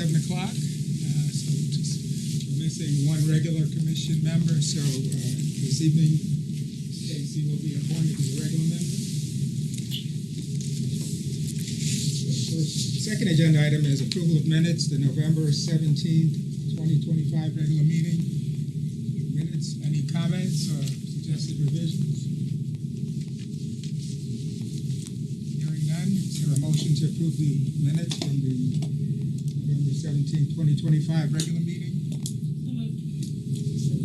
7 o'clock. So just we're missing one regular commission member. So this evening, Stacy will be appointed as a regular member. Second agenda item is approval of minutes, the November 17th, 2025 regular meeting minutes. Any comments or suggested revisions? Hearing none, is there a motion to approve the minutes from the November 17th, 2025 regular meeting?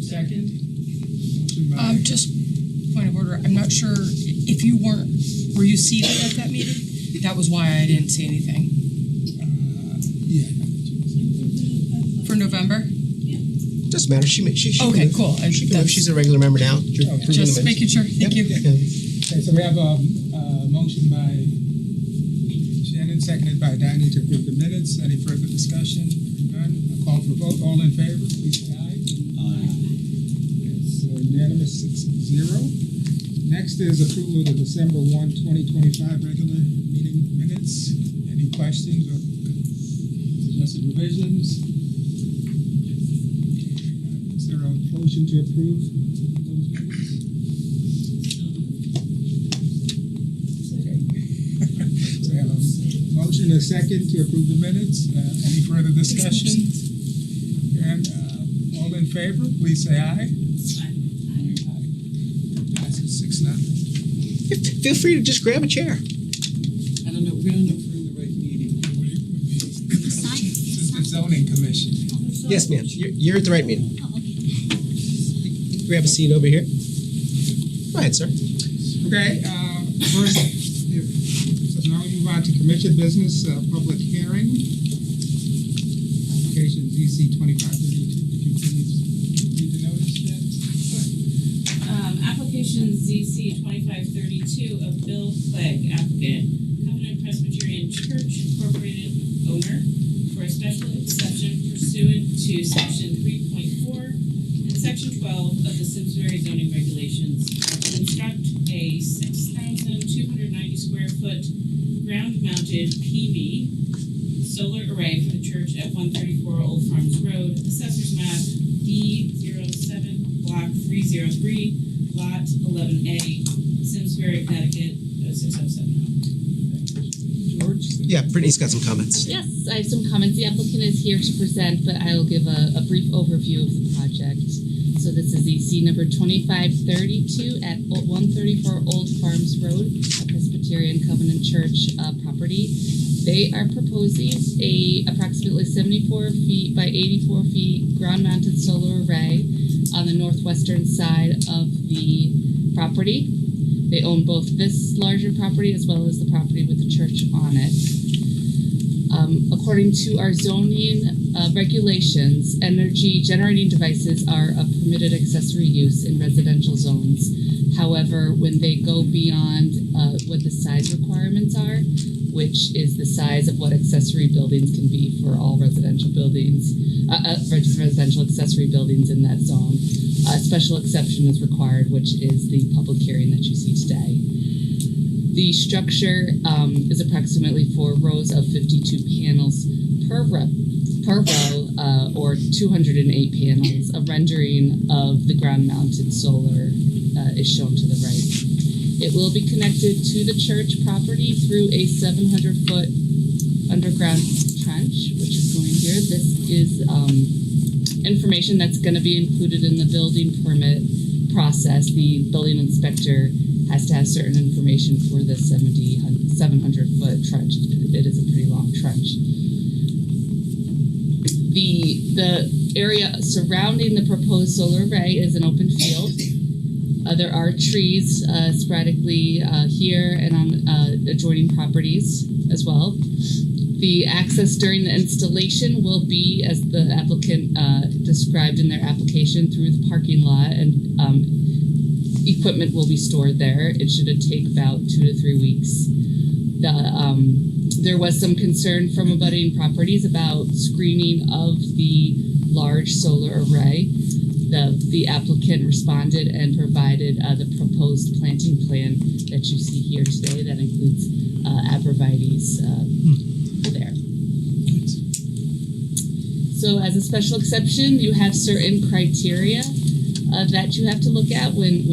Second. Motion by just point of order. I'm not sure if you were you seated at that meeting? That was why I didn't see anything. Yeah. For November? Doesn't matter. She okay, cool. And she's a regular member now. Just making sure. Thank you. Okay, so we have a motion by Shannon, seconded by Danny to approve the minutes. Any further discussion? None. A call for vote. All in favor, please say aye. Aye. It's unanimous 6-0. Next is approval of the December 1, 2025 regular meeting minutes. Any questions or suggested revisions? Is there a motion to approve those minutes? Okay. So we have a motion and a second to approve the minutes. Any further discussion? And all in favor, please say aye. Passes 6-0. Feel free to just grab a chair. I don't know. We don't know if we're in the right meeting. This is the zoning commission. Yes, ma'am. You're at the right meeting. You can grab a seat over here. Go ahead, sir. Okay, first, so now we move on to commission business, public hearing. Application ZC 2532. If you please read the notice, Jen. Application ZC 2532 of Bill Clegg, applicant, Covenant Presbyterian Church Incorporated owner, for a special exception pursuant to Section 3.4 and Section 12 of the Simsbury zoning regulations to construct a 6,290 square foot ground-mounted PV solar array for the church at 134 Old Farms Road, Assessor's Map D07, Block 303, Lot 11A, Simsbury, Connecticut 06070. George? Yeah, Brittany's got some comments. Yes, I have some comments. The applicant is here to present, but I will give a brief overview of the project. So this is EC number 2532 at 134 Old Farms Road, a Presbyterian Covenant Church property. They are proposing a approximately 74 feet by 84 feet ground-mounted solar array on the northwestern side of the property. They own both this larger property as well as the property with the church on it. According to our zoning regulations, energy generating devices are a permitted accessory use in residential zones. However, when they go beyond what the size requirements are, which is the size of what accessory buildings can be for all residential buildings, residential accessory buildings in that zone, a special exception is required, which is the public hearing that you see today. The structure is approximately 4 rows of 52 panels per row, or 208 panels. A rendering of the ground-mounted solar is shown to the right. It will be connected to the church property through a 700-foot underground trench, which is going here. This is information that's going to be included in the building permit process. The building inspector has to have certain information for the 700-foot trench. It is a pretty long trench. The area surrounding the proposed solar array is an open field. There are trees sporadically here and on adjoining properties as well. The access during the installation will be, as the applicant described in their application, through the parking lot, and equipment will be stored there. It should take about 2 to 3 weeks. There was some concern from abutting properties about screening of the large solar array. The applicant responded and provided the proposed planting plan that you see here today. That includes arborvitaes there. So as a special exception, you have certain criteria that you have to look at when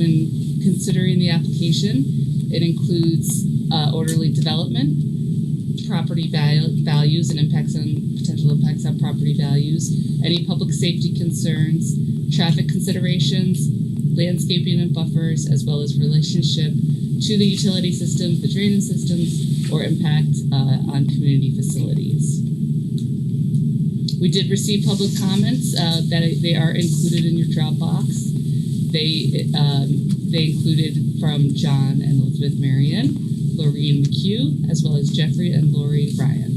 considering the application. It includes orderly development, property values and potential impacts on property values, any public safety concerns, traffic considerations, landscaping and buffers, as well as relationship to the utility systems, the drainage systems, or impact on community facilities. We did receive public comments that they are included in your Dropbox. They included from John and Elizabeth Marion, Laureen McHugh, as well as Jeffrey and Lori Ryan.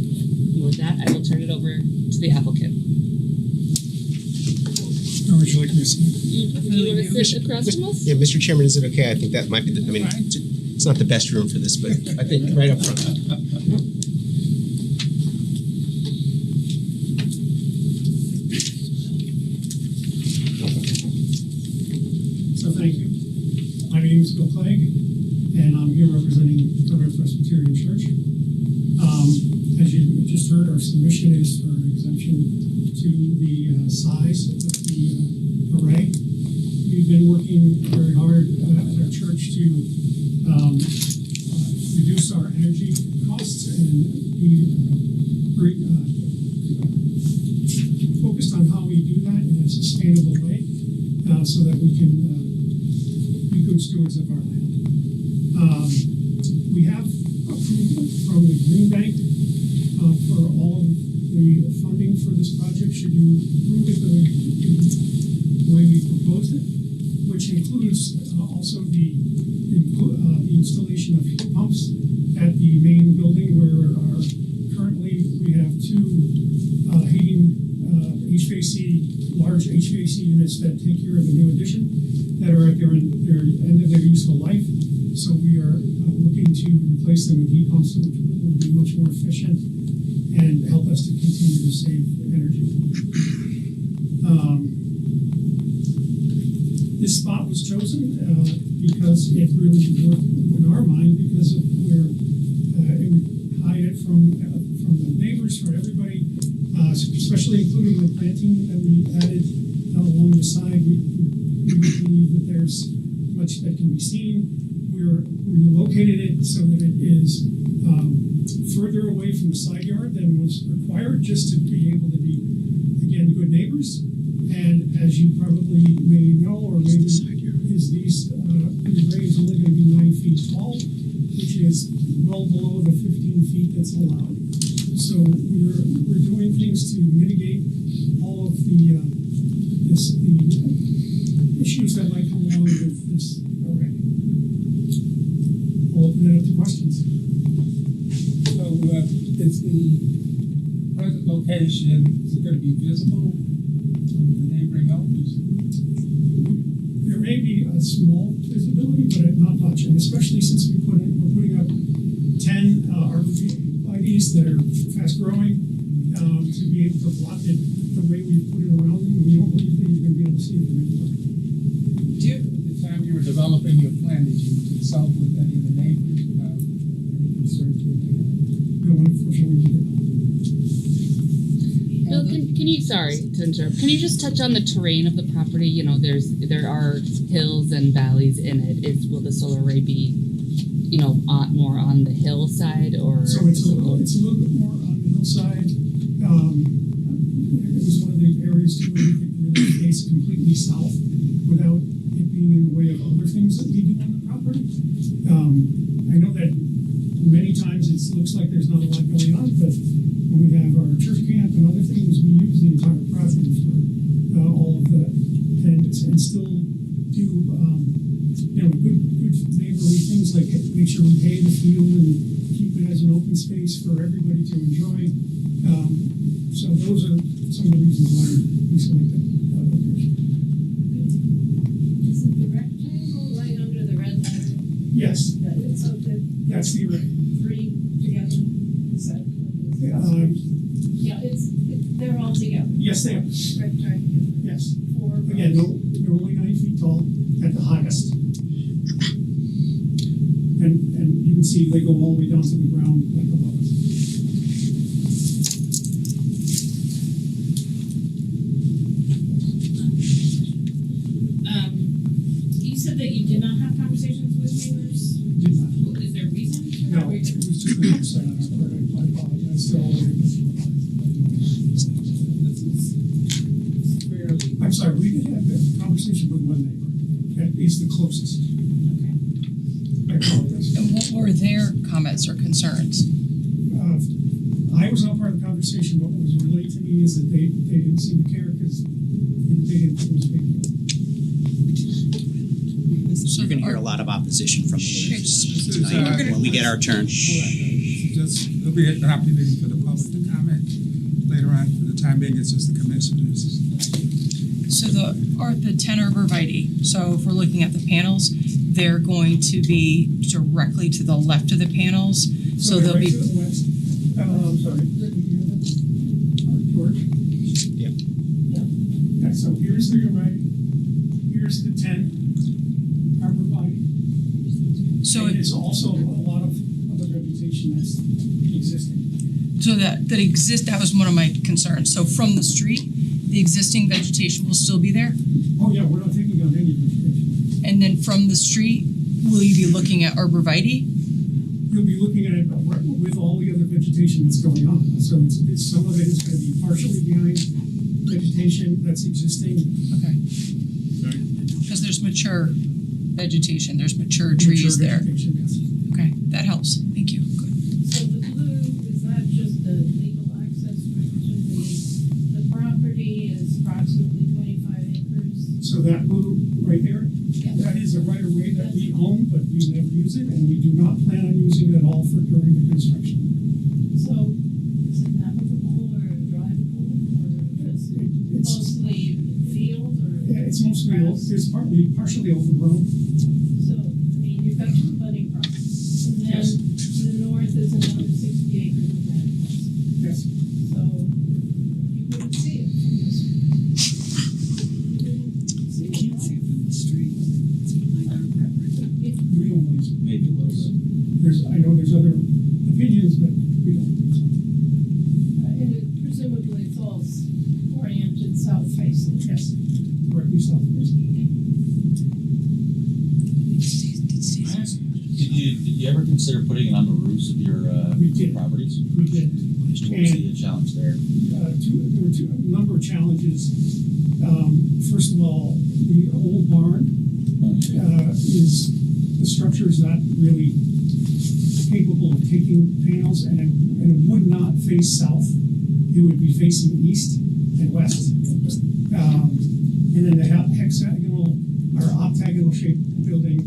And with that, I will turn it over to the applicant. How would you like me to say? You want to sit across from us? Yeah, Mr. Chairman, is it okay? I think that might be the, I mean, Fine. it's not the best room for this, but I think right up front. So thank you. My name is Bill Clegg, and I'm here representing Covenant Presbyterian Church. As you just heard, our submission is for an exemption to the size of the array. We've been working very hard at our church to reduce our energy costs and be very focused on how we do that in a sustainable way so that we can be good stewards of our land. We have approval from the Green Bank for all of the funding for this project, should you approve it the way we proposed it, which includes also the installation of heat pumps at the main building where currently we have two heating large HVAC units that take care of the new addition that are at their end of their useful life. So we are looking to replace them with heat pumps, which will be much more efficient and help us to continue to save energy. This spot was chosen because it really worked in our mind because of where it would hide it from the neighbors, from everybody, especially including the planting that we added along the side. We don't believe that there's much that can be seen. We located it so that it is further away from the side yard than was required, just to be able to be, again, good neighbors. And as you probably may know, or maybe the array is only going to be 9 feet tall, which is well below the 15 feet that's allowed. So we're doing things to mitigate all of the issues that might come along with this array. I'll open it up to questions. So, is the present location, is it going to be visible from the neighboring homes? There may be a small visibility, but not much, and especially since we're putting up 10 arborvitaes that are fast growing, to be able to block it the way we put it around them, we don't believe that you're going to be able to see them anymore. At the time you were developing your plan, did you consult with any of the neighbors about any concerns you had? No, unfortunately, we didn't. Bill, can you, sorry to interrupt, can you just touch on the terrain of the property? You know, there are hills and valleys in it. Will the solar array be, more on the hillside or? So it's a little bit more on the hillside. It was one of the areas too where we could really face completely south without it being in the way of other things that we do on the property. I know that many times it looks like there's not a lot going on, but when we have our church camp and other things, we use the entire property for all of that, and still do good neighborly things like make sure we hay the field and keep it as an open space for everybody to enjoy. So those are some of the reasons why we selected that location. Is it the rectangle right under the red letter? Yes, So that's the array. three together? Is that? Yeah, they're all together. Yes, they are. Rectangle. Yes. Four. Again, they're only 9 feet tall at the highest. And you can see they go all the way down to the ground like above us. said that you did not have conversations with neighbors. Did not. Is there a reason for No, that? it was just an oversight on our part. I apologize to all of you. Fairly. I'm sorry, we did have a conversation with one neighbor. That is the closest. I apologize. And what were their comments or concerns? I was not part of the conversation. What was relayed to me is that they didn't seem to care because they didn't think it was a big deal. So You're gonna hear are- a lot of opposition from the neighbors This is, tonight when we get our turn. Just, there'll be an opportunity for the public to comment later on. For the time being, it's just the commissioners. So the 10 arborvitae, so if we're looking at the panels, they're going to be directly to the left of the panels. So they'll right be, to the west. I'm sorry. George? Yep. Yeah, so here's the array. Here's the 10 arborvitae. so And it's also a lot of other vegetation that's existing. that was one of my concerns. So from the street, the existing vegetation will still be there? Oh, yeah, we're not taking out any vegetation. And then from the street, will you be looking at arborvitae? You'll be looking at it with all the other vegetation that's going on. So it's some of it is going to be partially behind vegetation that's existing. Okay. Because there's mature vegetation, there's mature trees mature there. vegetation, yes. Okay, that helps. Thank you. Good. So the blue, is that just the legal access right to the property is approximately 25 acres? So that blue right there, that is a right of way that we own, but we never use it, and we do not plan on using it at all for during the construction. So is it navigable or drivable or just It's mostly field or? yeah, it's mostly it's partially overgrown. So, I mean, you've got two budding crops. And then Yes. to the north is another 60 acres of land. Yes. So you wouldn't see it from this. You can't see it from the street. It's behind our property. We don't believe so. Maybe a little bit. I know there's other opinions, but we don't believe so. And presumably it's all oriented south facing. Yes. Directly south of this. Did you ever consider putting it on the roofs of your We did. properties? We did. What was the challenge there? There were a number of challenges. First of all, the old barn the structure is not really capable of taking panels, and it would not face south. It would be facing east and west. And then the hexagonal or octagonal shaped building,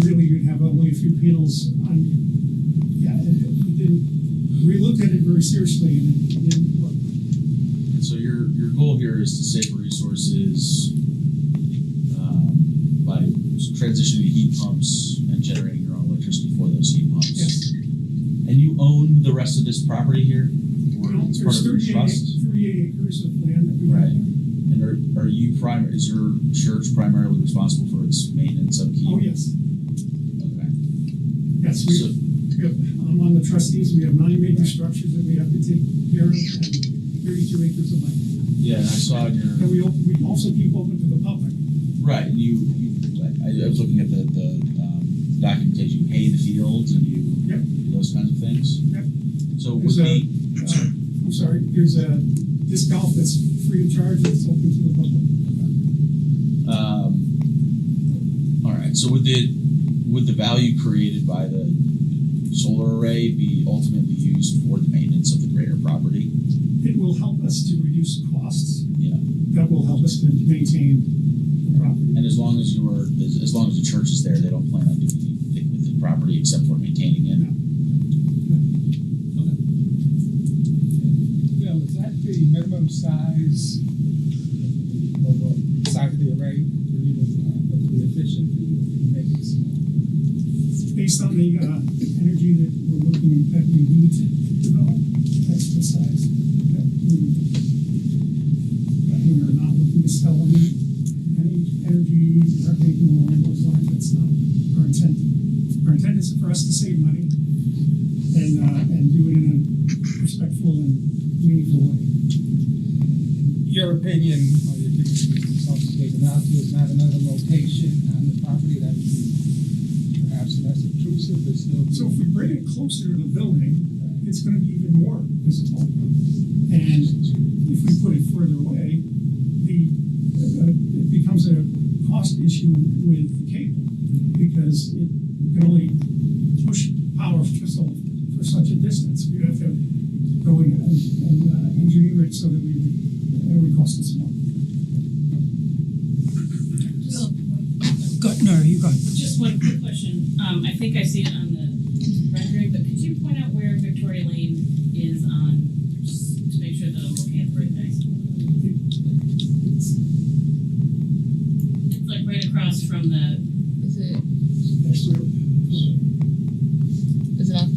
really you'd have only a few panels on. Yeah, it didn't. We looked at it very seriously, and it didn't work. So your goal here is to save resources by transitioning to heat pumps and generating your own electricity for those heat pumps. Yes. And you own the rest of this property here, or it's part There's of your trust? 38 acres of land that we have Right. here. And are you is your church primarily responsible for its maintenance, upkeep? Oh, yes. Okay. Yes, So, I'm on the trustees. We have 9 major structures that we have to take care of, and 32 acres of land. yeah, and I saw in your And we also keep open to the public. right. I was looking at the documentation. You hay the fields and you Yep. do those kinds of things. Yep. So with There's the I'm sorry, there's a disc golf that's free of charge, that's open to the public. all right. So would the value created by the solar array be ultimately used for the maintenance of the greater property? It will help us to reduce costs. Yeah. That will help us to maintain the property. And as long as the church is there, they don't plan on doing anything with the property except for maintaining it. No. Bill, is that the minimum size of the size of the array for you to be efficient, for you to make it small? Based on the energy that we need to develop, that's the size that we are not looking to sell any energy or anything along those lines. That's not our intent. Our intent is for us to save money and do it in a respectful and meaningful way. Your opinion, or your opinion, is not another location on the property, that would be perhaps less intrusive, but still. So if we bring it closer to the building, it's gonna be even more visible. And if we put it further away, it becomes a cost issue with the cable, because it can only push power for such a distance. We'd have to go in and engineer it so that it would cost us more. No, you go. Just one quick question. I think I see it on the rendering, but could you point out where Victoria Lane is on, just to make sure that I'm looking at the right thing? It's like right across from the, Is it That's where- is it off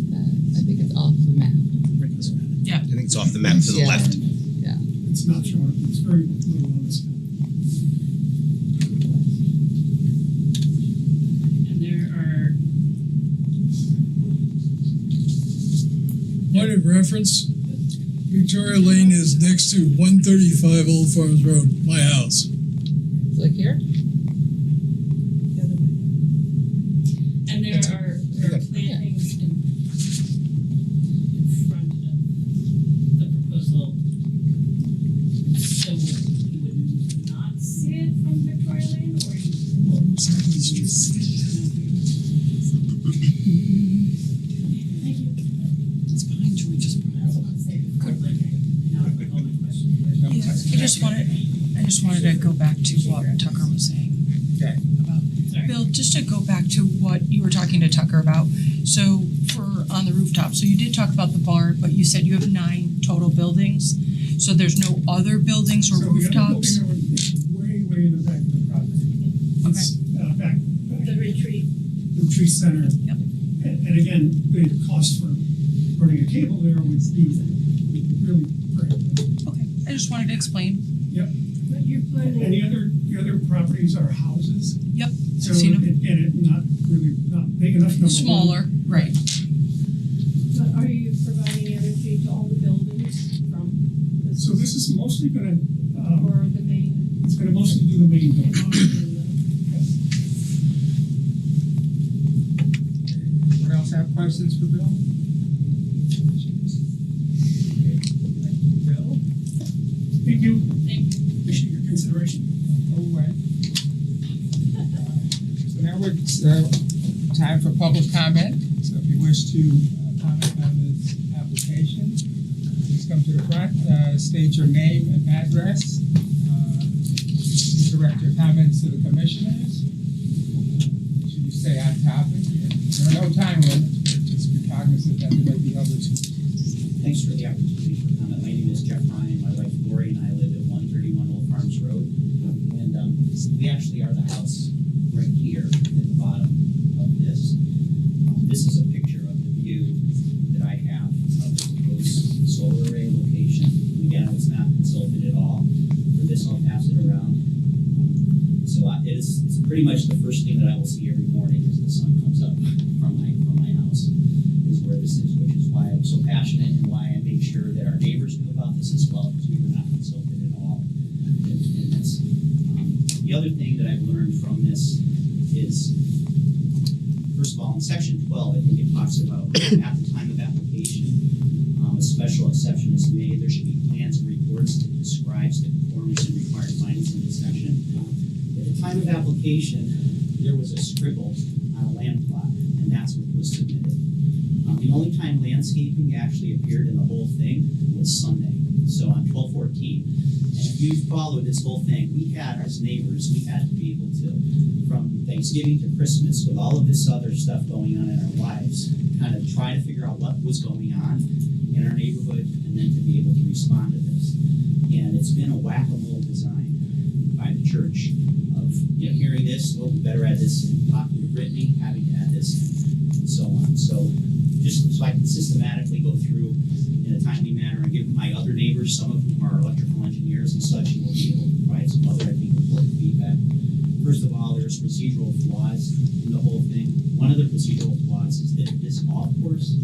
I think it's off the map. I think it's off the map to the Yeah. left. It's not shown, it's very little on this map. and there are, Point of reference, Victoria Lane is next to 135 Old Farms Road, my house. So like here? and there are plantings in front of the proposal. So you would not see it from Victoria Lane, or you? Thank you. It's behind George's. I was about to say before, but now I've got all my questions. Yeah, I just wanted to go back to what Tucker was saying. Okay. About Sorry. Bill, just to go back to what you were talking to Tucker about, so for on the rooftop, so you did talk about the barn, but you said you have 9 total buildings, so there's no other buildings or So the other rooftops? building is way in the back of the property. It's back The retreat. the retreat center. Yep. And again, the cost for running a cable there would be really prohibitive. Okay, I just wanted to explain. But you're And planning, the other properties are houses. Yep, So I've seen them. again, not big enough number. one. Smaller, right. but are you providing energy to all the buildings from the? So this is mostly gonna, Or the main? it's gonna mostly do the main building. Anyone else have questions for Bill? Thank you, Bill. Thank you. Thank you. Appreciate your consideration. All right. So now it's time for public comment. So if you wish to comment on this application, please come to the front, state your name and address, direct your comments to the commissioners. Make sure you stay on topic. There are no time limits, but just be cognizant that there may be others who. Thanks for the opportunity for comment. My name is Jeff Ryan, my wife Lori and I live at 131 Old Farms Road. And we actually are the house right here at the bottom of this. This is a picture of the view that I have of the proposed solar array location. And again, I was not consulted at all. For this, I'll pass it around. So it's pretty much the first thing that I will see every morning as the sun comes up from my house, is where this is, which is why I'm so passionate and why I made sure that our neighbors knew about this as well, because we were not consulted at all in this. The other thing that I've learned from this is, first of all, in section 12, I think it talks about at the time of application, a special exception is made. There should be plans and reports that describes the conformance and required findings in this section. At the time of application, there was a scribble on a land plot, and that's what was submitted. The only time landscaping actually appeared in the whole thing was Sunday, so on 12/14. And if you follow this whole thing, we had, as neighbors, we had to be able to, from Thanksgiving to Christmas, with all of this other stuff going on in our lives, kind of try to figure out what was going on in our neighborhood, and then to be able to respond to this. And it's been a whack-a-mole design by the church of, hearing this, oh, we better add this, and talking to Brittany, having to add this, and so on. So just so I can systematically go through in a timely manner and give my other neighbors, some of whom are electrical engineers and such, and we'll be able to provide some other, I think, important feedback. First of all, there's procedural flaws in the whole thing. One of the procedural flaws is that this golf course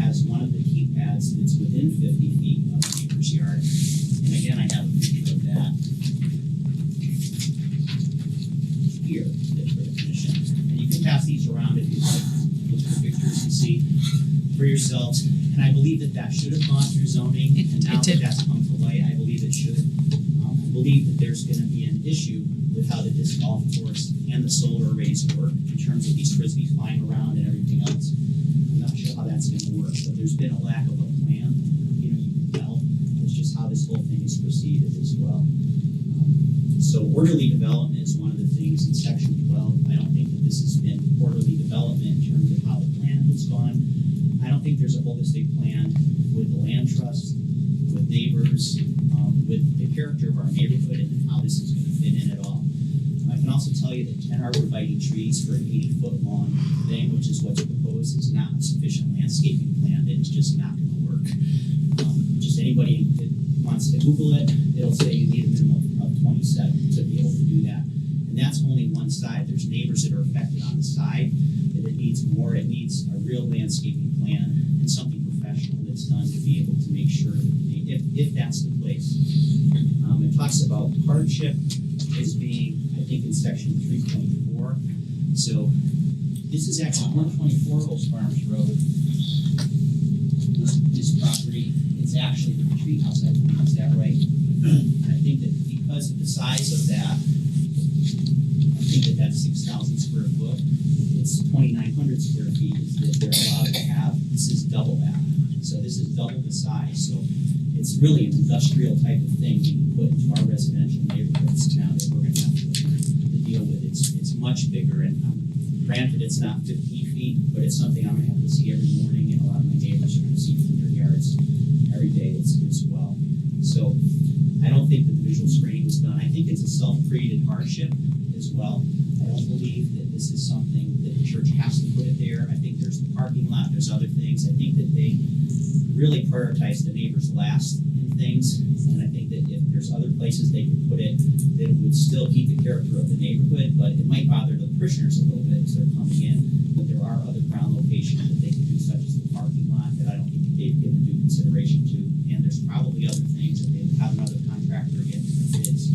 has one of the key pads that's within 50 feet of the neighbor's yard. And again, I have a picture of that here, that's for the commission. pictures around if you'd like. Look at the pictures and see for yourselves. And I believe that should have gone through zoning, and now that that's come to light, I believe it should. I believe that there's gonna be an issue with how the disc golf course and the solar arrays work in terms of these frisbees flying around and everything else. I'm not sure how that's gonna work, but there's been a lack of a plan, you can tell. It's just how this whole thing is proceeded as well. So orderly development is one of the things in section 12. I don't think that this has been orderly development in terms of how the plan has gone. I don't think there's a holistic plan with the land trust, with neighbors, with the character of our neighborhood and how this is going to fit in at all. I can also tell you that 10 arborvitae trees for an 80-foot long thing, which is what's proposed, is not a sufficient landscaping plan. It's just not going to work. Just anybody that wants to Google it, it'll say you need a minimum of 27 to be able to do that. And that's only one side. There's neighbors that are affected on the side that it needs more. It needs a real landscaping plan and something professional that's done to be able to make sure that if that's the place. It talks about hardship as being, I think, in section 324. So this is actually 124 Old Farms Road. This property, it's actually the retreat house, I believe. Is that right? I think that because of the size of that, I think that that's 6,000 square foot. It's 2,900 square feet is that they're allowed to have. This is double that. So this is double the size. So it's really an industrial type of thing being put into our residential neighborhoods now that we're going to have to deal with. It's much bigger, and granted, it's not 15 feet, but it's something I'm going to have to see every morning, and a lot of my neighbors are going to see from their yards every day as well. So I don't think that the visual screening was done. I think it's a self-created hardship as well. I don't believe that this is something that the church has to put it there. I think there's the parking lot, there's other things. I think that they really prioritize the neighbors last in things, and I think that if there's other places they could put it, that it would still keep the character of the neighborhood, but it might bother the parishioners a little bit as they're coming in. But there are other ground locations that they could do, such as the parking lot, that I don't think that they've given due consideration to. And there's probably other things that they have another contractor get for bids.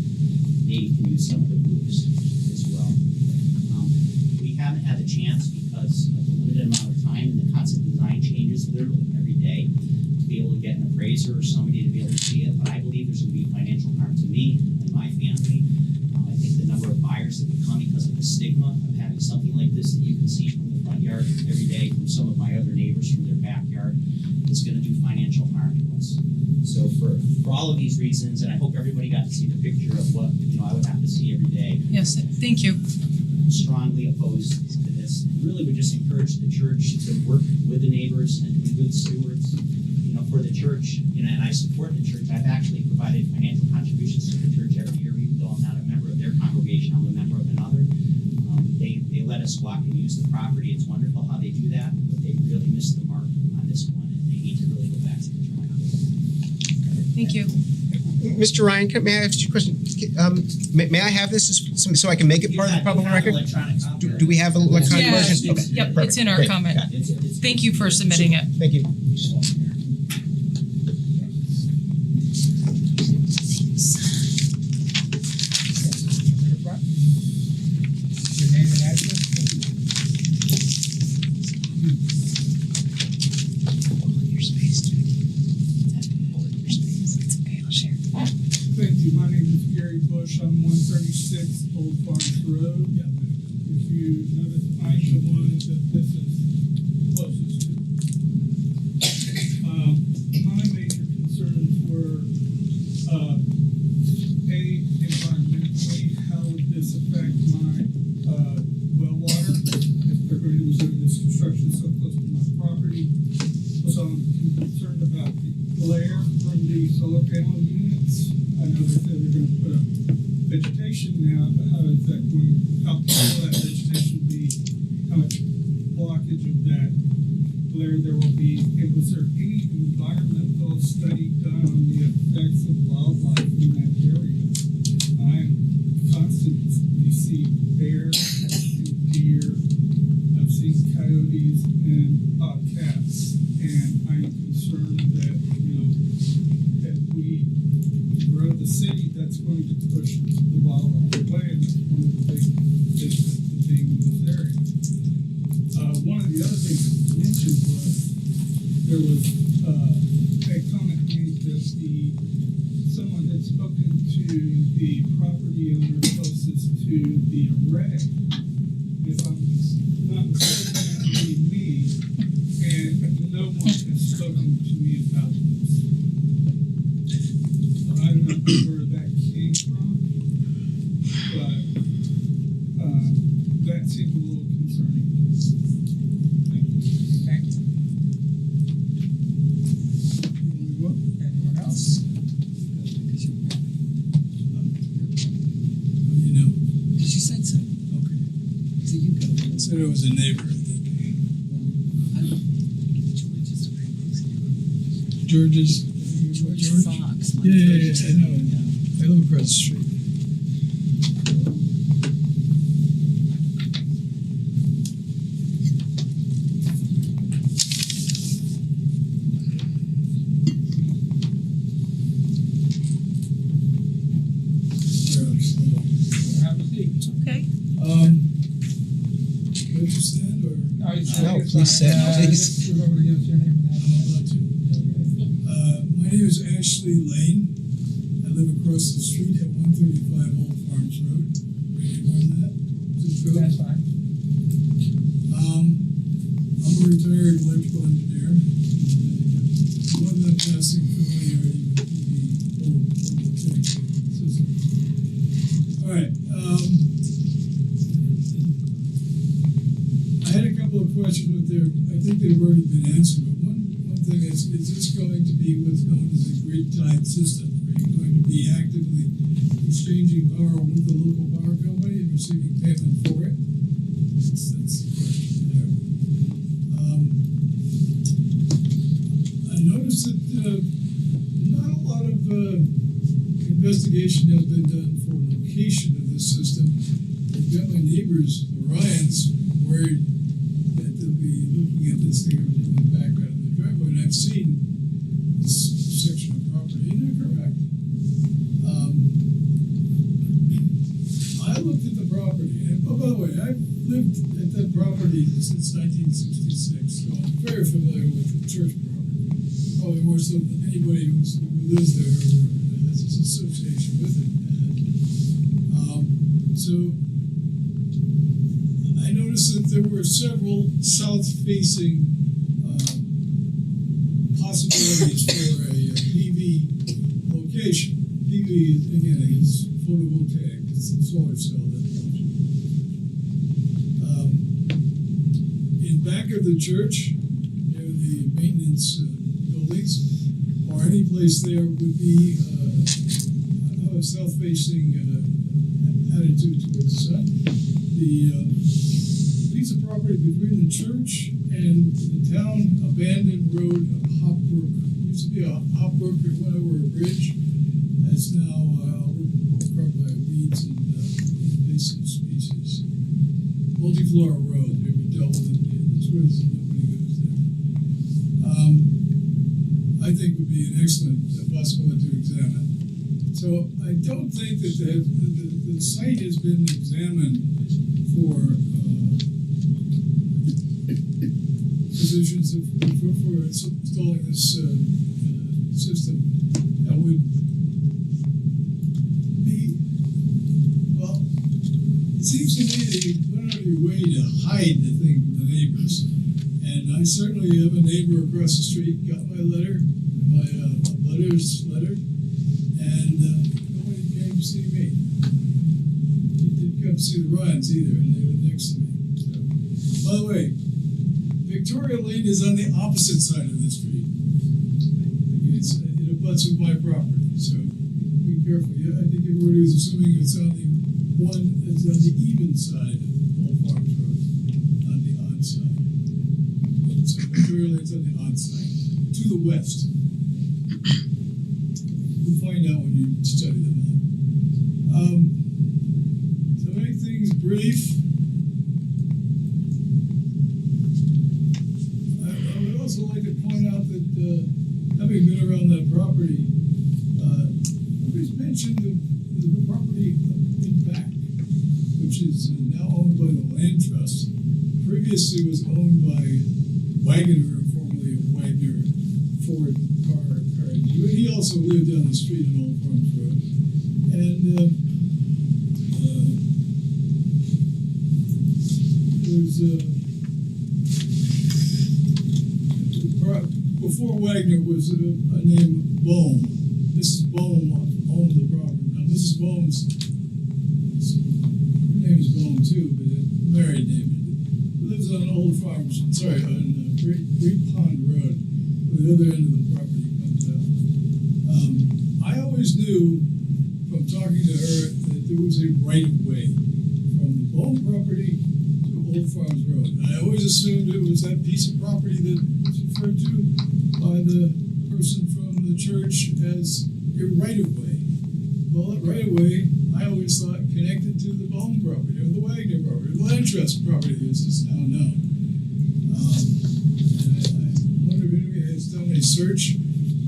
Maybe can use some of the roofs as well. We haven't had the chance because of the limited amount of time, and the constant design changes literally every day, to be able to get an appraiser or somebody to be able to see it. But I believe there's going to be financial harm to me and my family. I think the number of buyers that would come because of the stigma of having something like this that you can see from the front yard every day from some of my other neighbors from their backyard, is going to do financial harm to us. So for all of these reasons, and I hope everybody got to see the picture of what I would have to see every day. Yes, thank you. Strongly opposed to this. And really would just encourage the church to work with the neighbors and be good stewards, for the church. And I support the church. I've actually provided financial contributions to the church every year, even though I'm not a member of their congregation. I'm a member of another. They let us walk and use the property. It's wonderful how they do that, but they really missed the mark on this one, and they need to really go back to the drawing board. Thank you. Mr. Ryan, may I ask you a question? May I have this so I can make it part of the public record? Do we have an electronic Yeah, version? Okay. Yep, Perfect. it's in our Great. comment. Thank you for submitting it. Thank you. Your name and address? Thank you. My name is Gary Bush. I'm 136 Old Farms Road. If you notice, I'm the one that this is closest to. My major concerns were, environmentally, how would this affect my well water if they're going to be doing this construction so close to my property? So I'm concerned about the glare from the solar panel units. I know that they're going to put up vegetation now, but how is that how will that vegetation be? How much blockage of that glare there will be? And was there any environmental study done on the effects of wildlife in that area? I constantly see bears and deer. I've seen coyotes and bobcats, and I'm concerned that that we grow the city, that's going to push the wildlife away, and that's one of the big issues being in this area. there was a comment made that someone had spoken to the property owner closest to the array. If I'm not mistaken, that would be me, and no one has spoken to me about this. I don't know where that came from, but that seemed a little concerning. Thank you. Thank you. Anyone else? You know, Because you said so. okay. So you go. I said I was a neighbor, I think. I don't. George's. George Fox. Yeah, I know. I live across the street. Have a seat. Okay. Would you stand or? No, No, please sit, please. You're over to give us your name and I'm address. about to. My name is Ashley Lane. I live across the street at 135 Old Farms Road. Any more than that? Just go. That's fine. I'm a retired electrical engineer. More than passing familiarity with the whole photovoltaic system. All right. I had a couple of questions, but I think they've already been answered. But one thing is this going to be what's known as a grid-tied system? Are you going to be actively exchanging power with the local power company and receiving payment for it? That's the question there. I noticed that not a lot of investigation has been done for location of this system. I've got my neighbors, the Ryans, worried that they'll be looking at this thing in the background of the driveway, and I've seen this section of property. Isn't that correct? I looked at the property, and oh, by the way, I've lived at that property since 1966, so I'm very familiar with the church property. Probably more so than anybody who lives there or has an association with it. So I noticed that there were several south-facing possibilities for a PV location. PV, again, is photovoltaic. It's a solar cell. In back of the church, near the maintenance buildings, or any place there would be a south-facing attitude towards the sun. The piece of property between the church and the town abandoned road of Hopbrook. Used to be a Hopbrook that went over a bridge. That's now overgrown by weeds and invasive species. Multi-flora road. You ever dealt with it? It's really nobody goes there. I think would be an excellent possibility to examine. So I don't think that the site has been examined for positions for installing this system that would be, well, it seems to me that you went out of your way to hide the thing from the neighbors. And I certainly have a neighbor across the street, got my letter, my letter, and nobody came to see me. He didn't come to see the Ryans either, and they were next to me. So, by the way, Victoria Lane is on the opposite side of the street. It abuts with my property, so be careful. I think everybody was assuming it's on the even side of Old Farms Road, not the odd side. So Victoria Lane's on the odd side, to the west. You'll find out when you study the map. To make things brief, I would also like to point out that having been around that property, nobody's mentioned the property in back, which is now owned by the Land Trust. Previously was owned by Wagner, formerly of Wagner Ford car. But he also lived down the street on Old Farms Road. And before Wagner was a name Bohm. Mrs. Bohm owned the property. Now Mrs. Bohm's name is Bohm too, but a married name. Lives on Old Farms. Sorry, on Great Pond Road, where the other end of the property comes out. I always knew from talking to her that there was a right of way from the Bohm property to Old Farms Road. And I always assumed it was that piece of property that was referred to by the person from the church as a right of way. Well, that right of way, I always thought connected to the Bohm property or the Wagner property, the land trust property, as is now known. And I wonder if anybody has done a search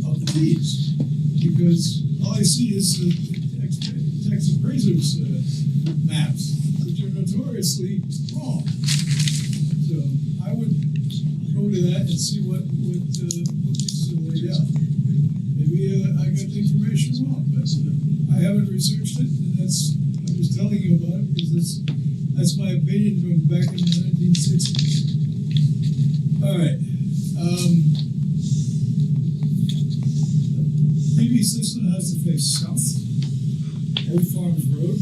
of the deeds, because all I see is the tax appraisers' maps, which are notoriously wrong. So I would go to that and see what pieces are laid out. Maybe I got the information wrong, but I haven't researched it, and I'm just telling you about it because that's my opinion from back in the 1960s. All right. PV system has to face south. Old Farms Road.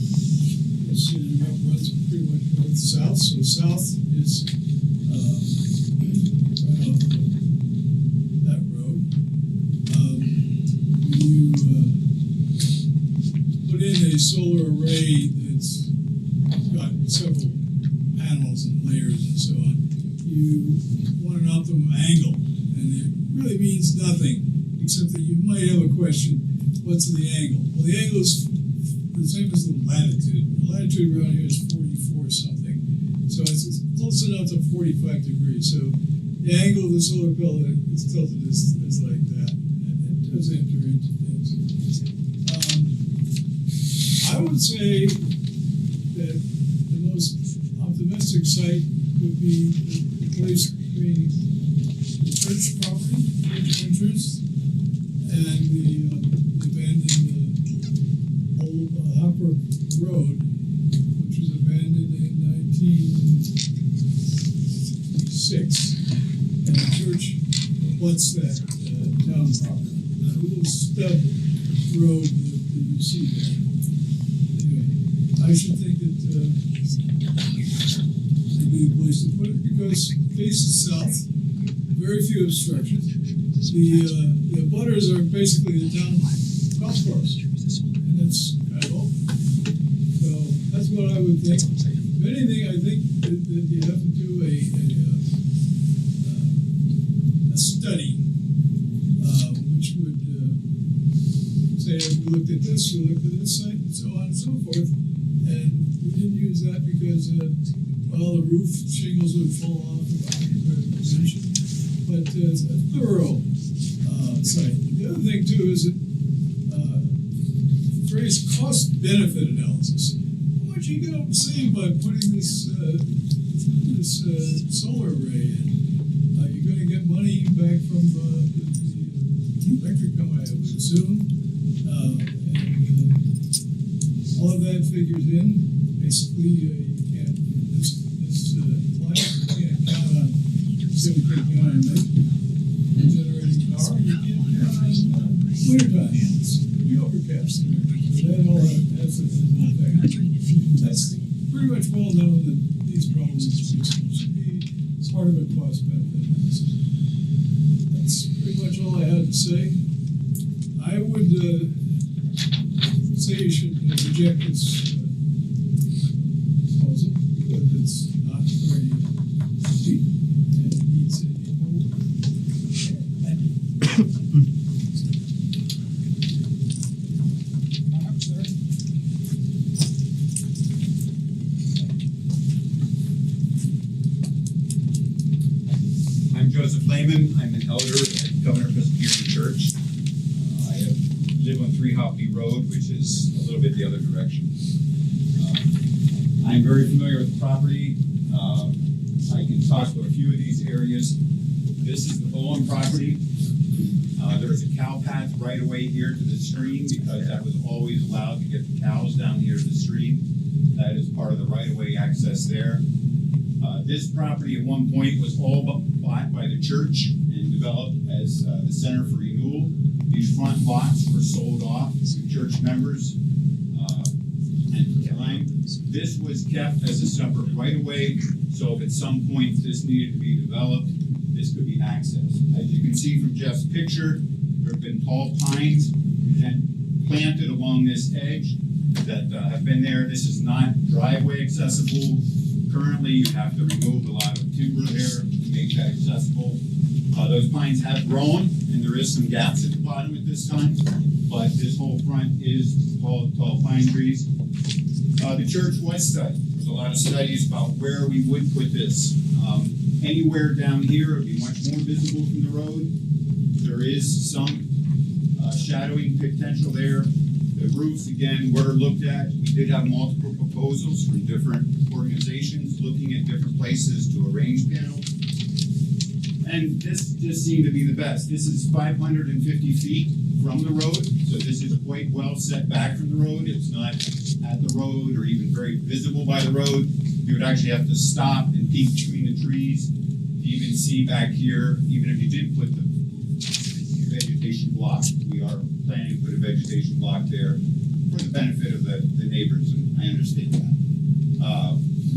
It's runs pretty much north-south, so south is right off that road. You put in a solar array that's got several panels and layers and so on. You want an optimum angle, and it really means nothing except that you might have a question: what's the angle? Well, the angle is the same as the latitude. The latitude around here is 44 something, so it's close enough to 45 degrees. So the angle of the solar pellet is tilted is like that, and it does enter into things. I would say that the most optimistic site would be the place between the church property, church entrance, and the abandoned old Hopper Road, which was abandoned in 1966. And the church abuts that town property, that little stub road that you see there. Anyway, I should think that would be the place to put it because it faces south, very few obstructions. The abutters are basically the town golf course, and that's kind of open. So that's what I would think. If anything, I think that you have to do a study, which would say, if we looked at this, we looked at this site, and so on and so forth, and we didn't use that because, well, the roof shingles would fall off the position. But it's a thorough site. The other thing too is that the phrase cost-benefit analysis. How much are you going to save by putting this solar array in? You're going to get money back from the electric company, I would assume, and all of that figures in. Basically, you can't this client you can't count on simply count on generating power. You can't count on wintertime. The overcast. So that all has an effect. That's pretty much well known that these problems should be part of a cost benefit analysis. That's pretty much all I had to say. I would say you should reject this proposal because it's not very deep and it needs a more work. Come on up, sir. I'm Joseph Lehman. I'm an elder at Governor Presbyterian Church. I live on 3 Hoppy Road, which is a little bit the other direction. I'm very familiar with the property. I can talk about a few of these areas. This is the Bowen property. There is a cow path right away here to the stream because that was always allowed to get the cows down here to the stream. That is part of the right-of-way access there. This property at one point was all bought by the church and developed as the Center for Renewal. These front lots were sold off to church members and time. This was kept as a separate right-of-way, so if at some point this needed to be developed, this could be accessed. As you can see from Jeff's picture, there have been tall pines planted along this edge that have been there. This is not driveway accessible. Currently, you have to remove a lot of timber there to make that accessible. Those pines have grown, and there is some gaps at the bottom at this time, but this whole front is tall pine trees. The church was studied. There's a lot of studies about where we would put this. Anywhere down here would be much more visible from the road. There is some shadowing potential there. The roofs, again, were looked at. We did have multiple proposals from different organizations looking at different places to arrange panels. And this just seemed to be the best. This is 550 feet from the road, so this is quite well set back from the road. It's not at the road or even very visible by the road. You would actually have to stop and peek between the trees to even see back here, even if you did put the vegetation block. We are planning to put a vegetation block there for the benefit of the neighbors, and I understand that.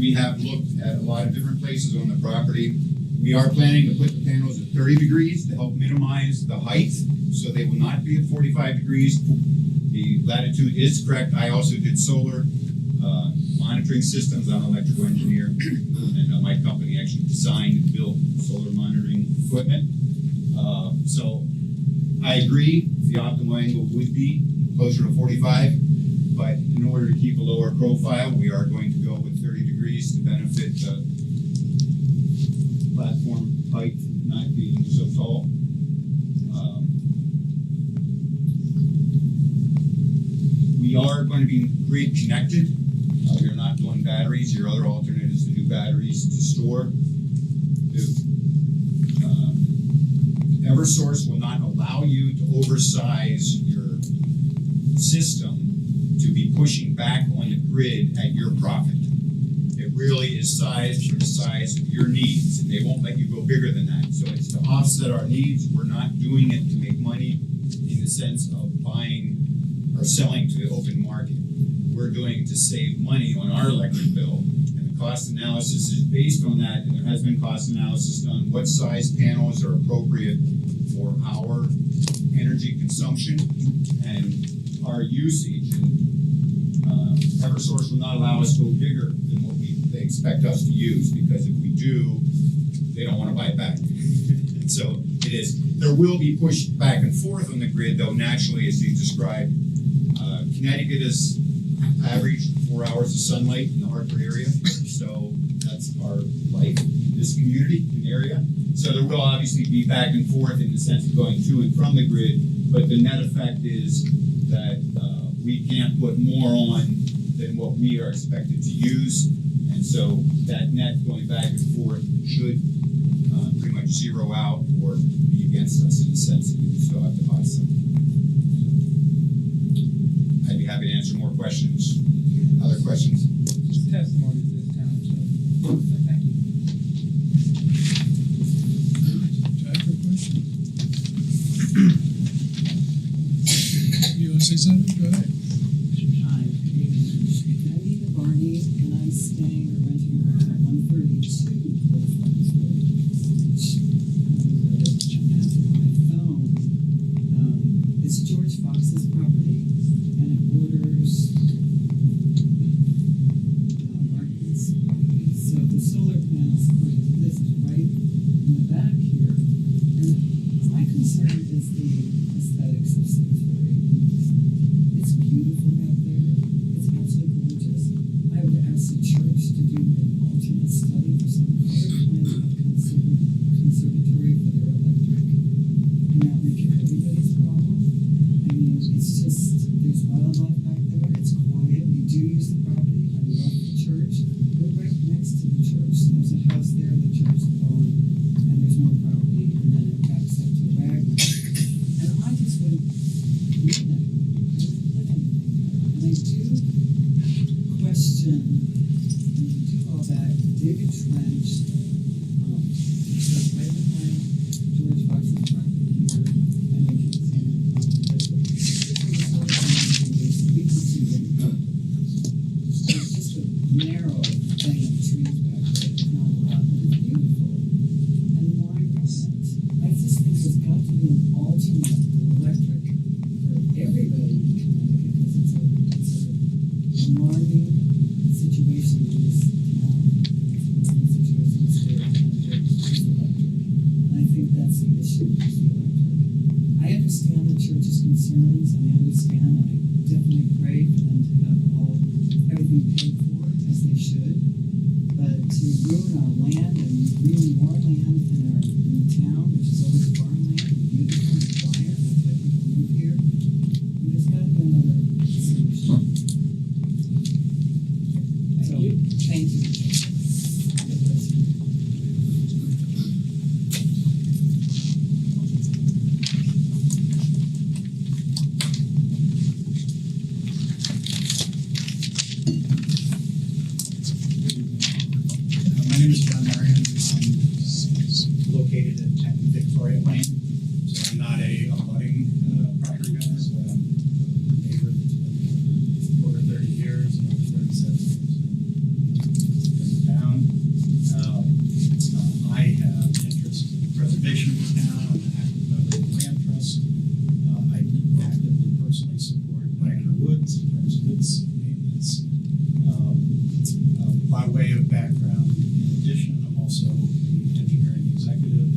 We have looked at a lot of different places on the property. We are planning to put the panels at 30 degrees to help minimize the height, so they will not be at 45 degrees. The latitude is correct. I also did solar monitoring systems. I'm an electrical engineer, and my company actually designed and built solar monitoring equipment. So I agree, the optimal angle would be closer to 45, but in order to keep a lower profile, we are going to go with 30 degrees to benefit the platform height not being so tall. We are going to be grid connected. We are not doing batteries. Your other alternate is to do batteries to store. Eversource will not allow you to oversize your system to be pushing back on the grid at your profit. It really is sized for the size of your needs, and they won't let you go bigger than that. So it's to offset our needs. We're not doing it to make money in the sense of buying or selling to the open market. We're doing it to save money on our electric bill. And the cost analysis is based on that, and there has been cost analysis done. What size panels are appropriate for our energy consumption and our usage? And Eversource will not allow us to go bigger than what they expect us to use, because if we do, they don't want to buy it back. And so it is. There will be push back and forth on the grid, though, naturally, as you described. Connecticut is average 4 hours of sunlight in the Hartford area, so that's our life in this community and area. So there will obviously be back and forth in the sense of going to and from the grid, but the net effect is that we can't put more on than what we are expected to use, and so that net going back and forth should pretty much zero out or be against us in the sense that we would still have to buy some. I'd be happy to answer more questions. Other questions? Just testimony at this time, so thank you. Time for a question? You want to say something? Go ahead. Hi, Anita Barney, and I'm staying or renting a room at 132 Old Farms Road, which I have on my phone. It's George Fox's property, and it borders Martin's property. So this dig a trench, right behind George Fox's property here, and we can see we can see them. It's just a narrow thing of trees back there, it's not a lot, but it's beautiful. And why run it? I just think there's got to be an alternate electric for everybody in Connecticut, because it's a alarming situation in this town, and it's an alarming situation in the state of Connecticut, is electric. And I think that's the issue, is the electric. I understand the church's concerns, and I understand, and I definitely pray for them to have everything paid for, as they should. But to ruin our land and ruin more land in the town, which is always farmland, beautiful and quiet, and that's why people move here, and there's got to be another solution. So, thank you. God bless you. My name is John Marion. I'm located at 10 Victoria Lane, so I'm not a abutting property owner, but I'm a neighbor that's been over 30 years and over 37 years in the town. I have interest in the preservation of the town. I'm an active member of the land trust. I actively personally support Wagner Woods in terms of its maintenance. By way of background, in addition, I'm also the engineering executive,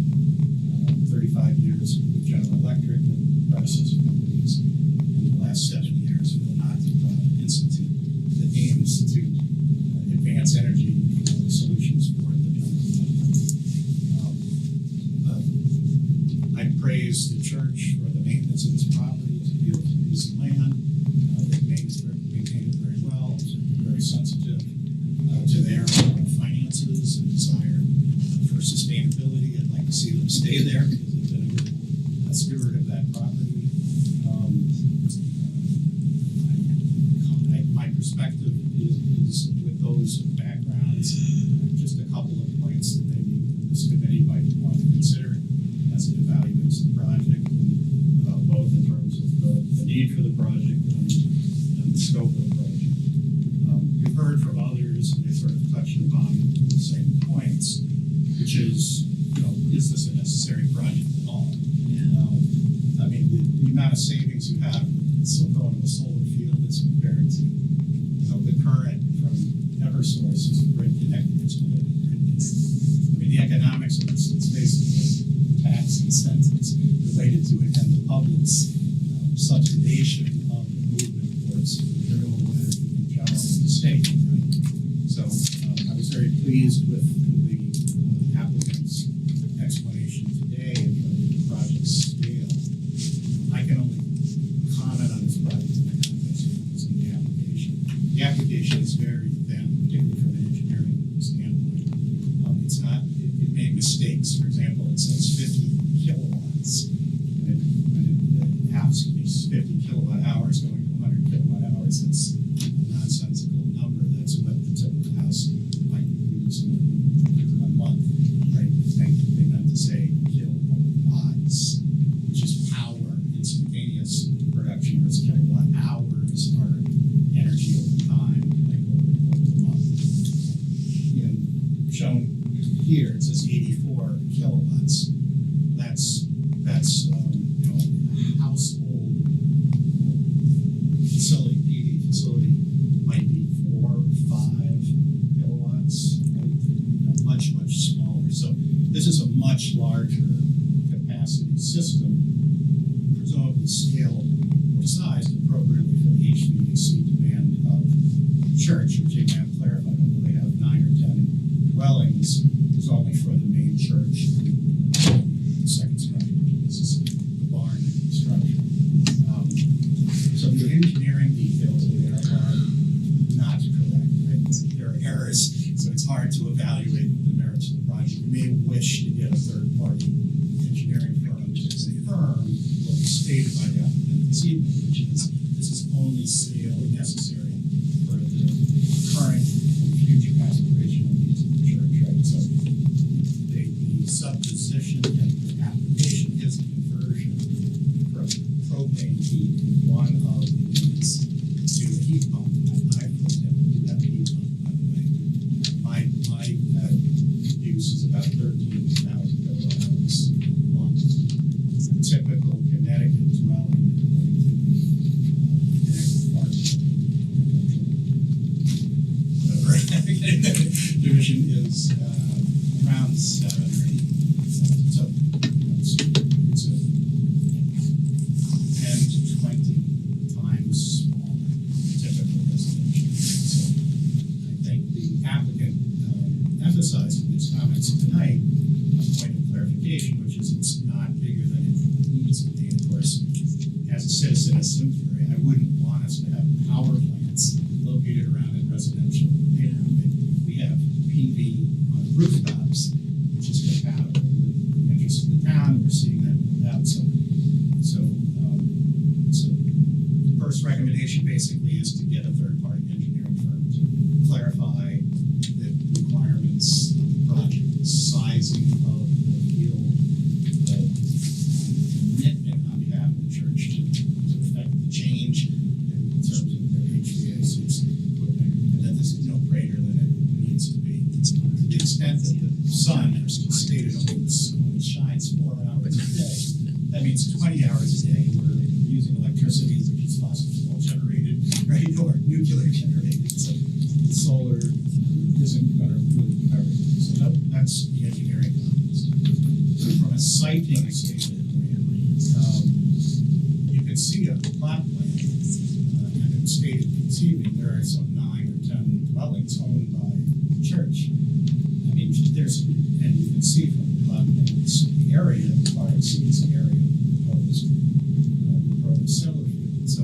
35 years with General Electric and predecessor companies, and the last 7 years with a not-for-profit institute that aims to advance energy solutions for the general public. I praise the church for the maintenance of this property. It's a beautiful piece of land. They've maintained it very well. It's very sensitive to their finances and desire for sustainability. I'd like to see them stay there because they've been a good steward of that property. My perspective is with those backgrounds, just a couple of points that maybe this committee might want to consider as it evaluates the project, both in terms of the need for the project and the scope of the project. You've heard from others, and they sort of touched upon the same points, which is, is this a necessary project at all? I mean, the amount of savings you have going to a solar field is compared to, the current from Eversource is grid connected. It's going to be grid connected. I mean, the economics of this, it's basically tax incentives related to it and the public's subsidization of the movement towards renewable energy in general in the state. Right? So I was very pleased with the applicant's explanation today in terms of the project's scale. I can only comment on this project in the context of what's in the application. The application is very thin, particularly from an engineering standpoint. It's not, it made mistakes. For example, it says 50 kilowatts. When it asks me 50 kilowatt hours going to 100 kilowatt hours, that's a nonsensical number. That's what the typical house might use in a month, right? They meant to say kilowatts, which is power, instantaneous production, whereas kilowatt hours are energy over time, like over the month. Shown here, it says 84 kilowatts. That's a household facility, PD facility, might be 4 or 5 kilowatts, right? Much smaller. So this is a much larger capacity system, presumably scaled or sized appropriately for the HVAC demand of the church, which they have clarified, although they have 9 or 10 dwellings, is only for the main church and the second structure. This is the barn and structure. So the engineering details there are not correct, right? There are errors, so it's hard to evaluate the merits of the project. You may wish to get a third-party engineering firm to confirm what was stated by the applicant this evening, which is this is only scale necessary for the current and future aspirational needs of the church. emphasized in his comments tonight a point of clarification, which is it's not bigger than it needs to be. And of course, as a citizen of Simsbury, I wouldn't want us to have power plants located around in residential neighborhood. We have PV on rooftops, which is compatible with the interests of the town. We're seeing that rolled out. So the first recommendation basically is to get a third-party engineering firm to clarify the requirements of the project, the sizing of the field, the commitment on behalf of the church to affect the change in terms of their HVAC equipment, and that this is no greater than it needs to be. To the extent that the sun, as stated, only shines 4 hours a day, that means 20 hours a day we're using electricity which is fossil fuel generated, right, or nuclear generated. So solar isn't going to really cover it. So that's the engineering comments. So from a siting standpoint, you can see a plot plan, and it's stated conceiving there are some 9 or 10 dwellings owned by the church. I mean, and you can see from the plot plan, the area far exceeds the area proposed solar field. So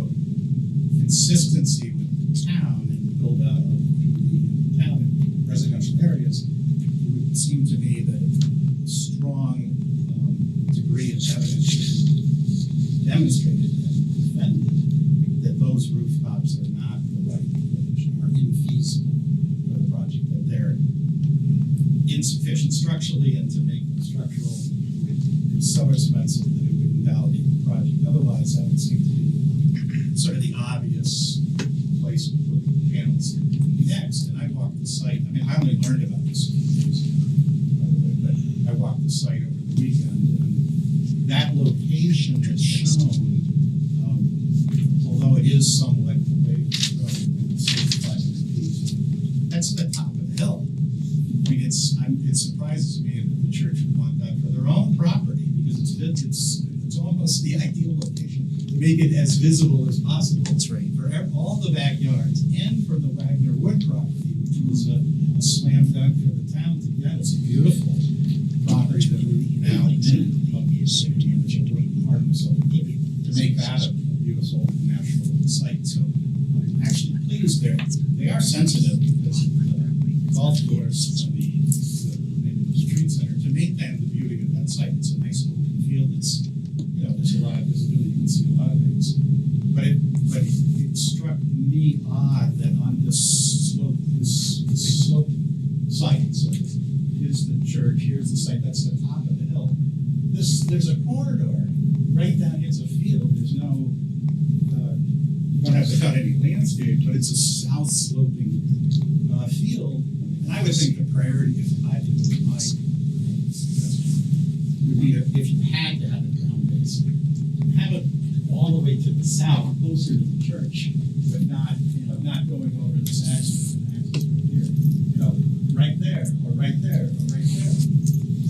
consistency with the town and the build out of the town in residential areas, it would seem to me that a strong degree of evidence should be demonstrated and defended that those rooftops are not the right approach, are infeasible for the project, that they're insufficient structurally, and to make them structural is so expensive that it would invalidate the project. Otherwise, that would seem to be sort of the obvious place to put panels next. And I walked the site. I mean, I only learned about this a few days ago, by the way, but I walked the site over the weekend, and that location that's shown, although it is somewhat away from the road, and it's 500 feet, that's at the top of the hill. I mean, it surprises me that the church would want that for their own property, because it's almost the ideal location to make it as visible as possible. That's right. For all the backyards and for the Wagner Wood property, which was a slam dunk for the town to get. It's a beautiful property that we now to make that a beautiful natural site. So I'm actually pleased they are sensitive because of the golf course and maybe the street center to maintain the beauty of that site. It's a nice open field. It's, there's a lot of visibility. You can see a lot of things. But it struck me odd that on this slope site, so here's the church, here's the site, that's the top of the hill. There's a corridor right down here's a field. There's no you don't have to cut any landscape, but it's a south sloping field. And I would think the priority, if my suggestion, would be if you had to have a ground base, have it all the way to the south, closer to the church, but not going over this axis and axis right here. Right there, or right there, or right there.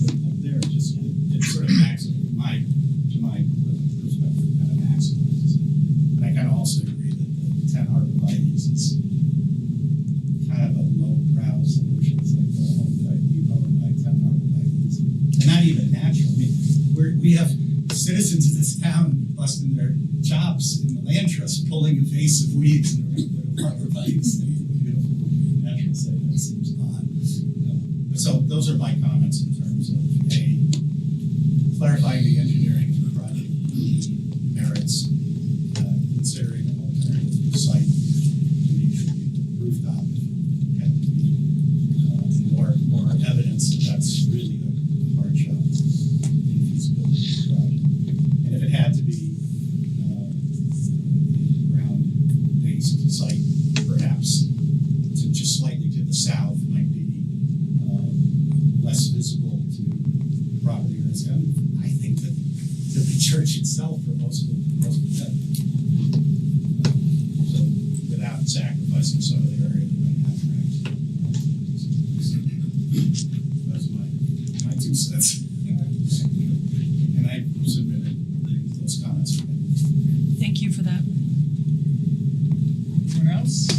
But up there, just it sort of maximizes to my perspective, kind of maximizes it. And I kind of also agree that the 10 arborvitaes is kind of a low-brow solution. It's like, well, you own like 10 arborvitaes. They're not even natural. I mean, we have citizens of this town busting their chops in the land trust, pulling invasive weeds, and we're going to put arborvitaes in a beautiful natural site. That seems odd. So those are my comments in terms of clarifying the engineering project merits, considering an alternative site to the rooftop, and more evidence that that's really a hard shot in feasibility of the project. And if it had to be ground-based site, perhaps to just slightly to the south might be less visible to property owners. And I think that the church itself for most of them. So without sacrificing some of the area that might have tracks. That's my 2 cents. And I submitted those comments. Thank you for that. Anyone else?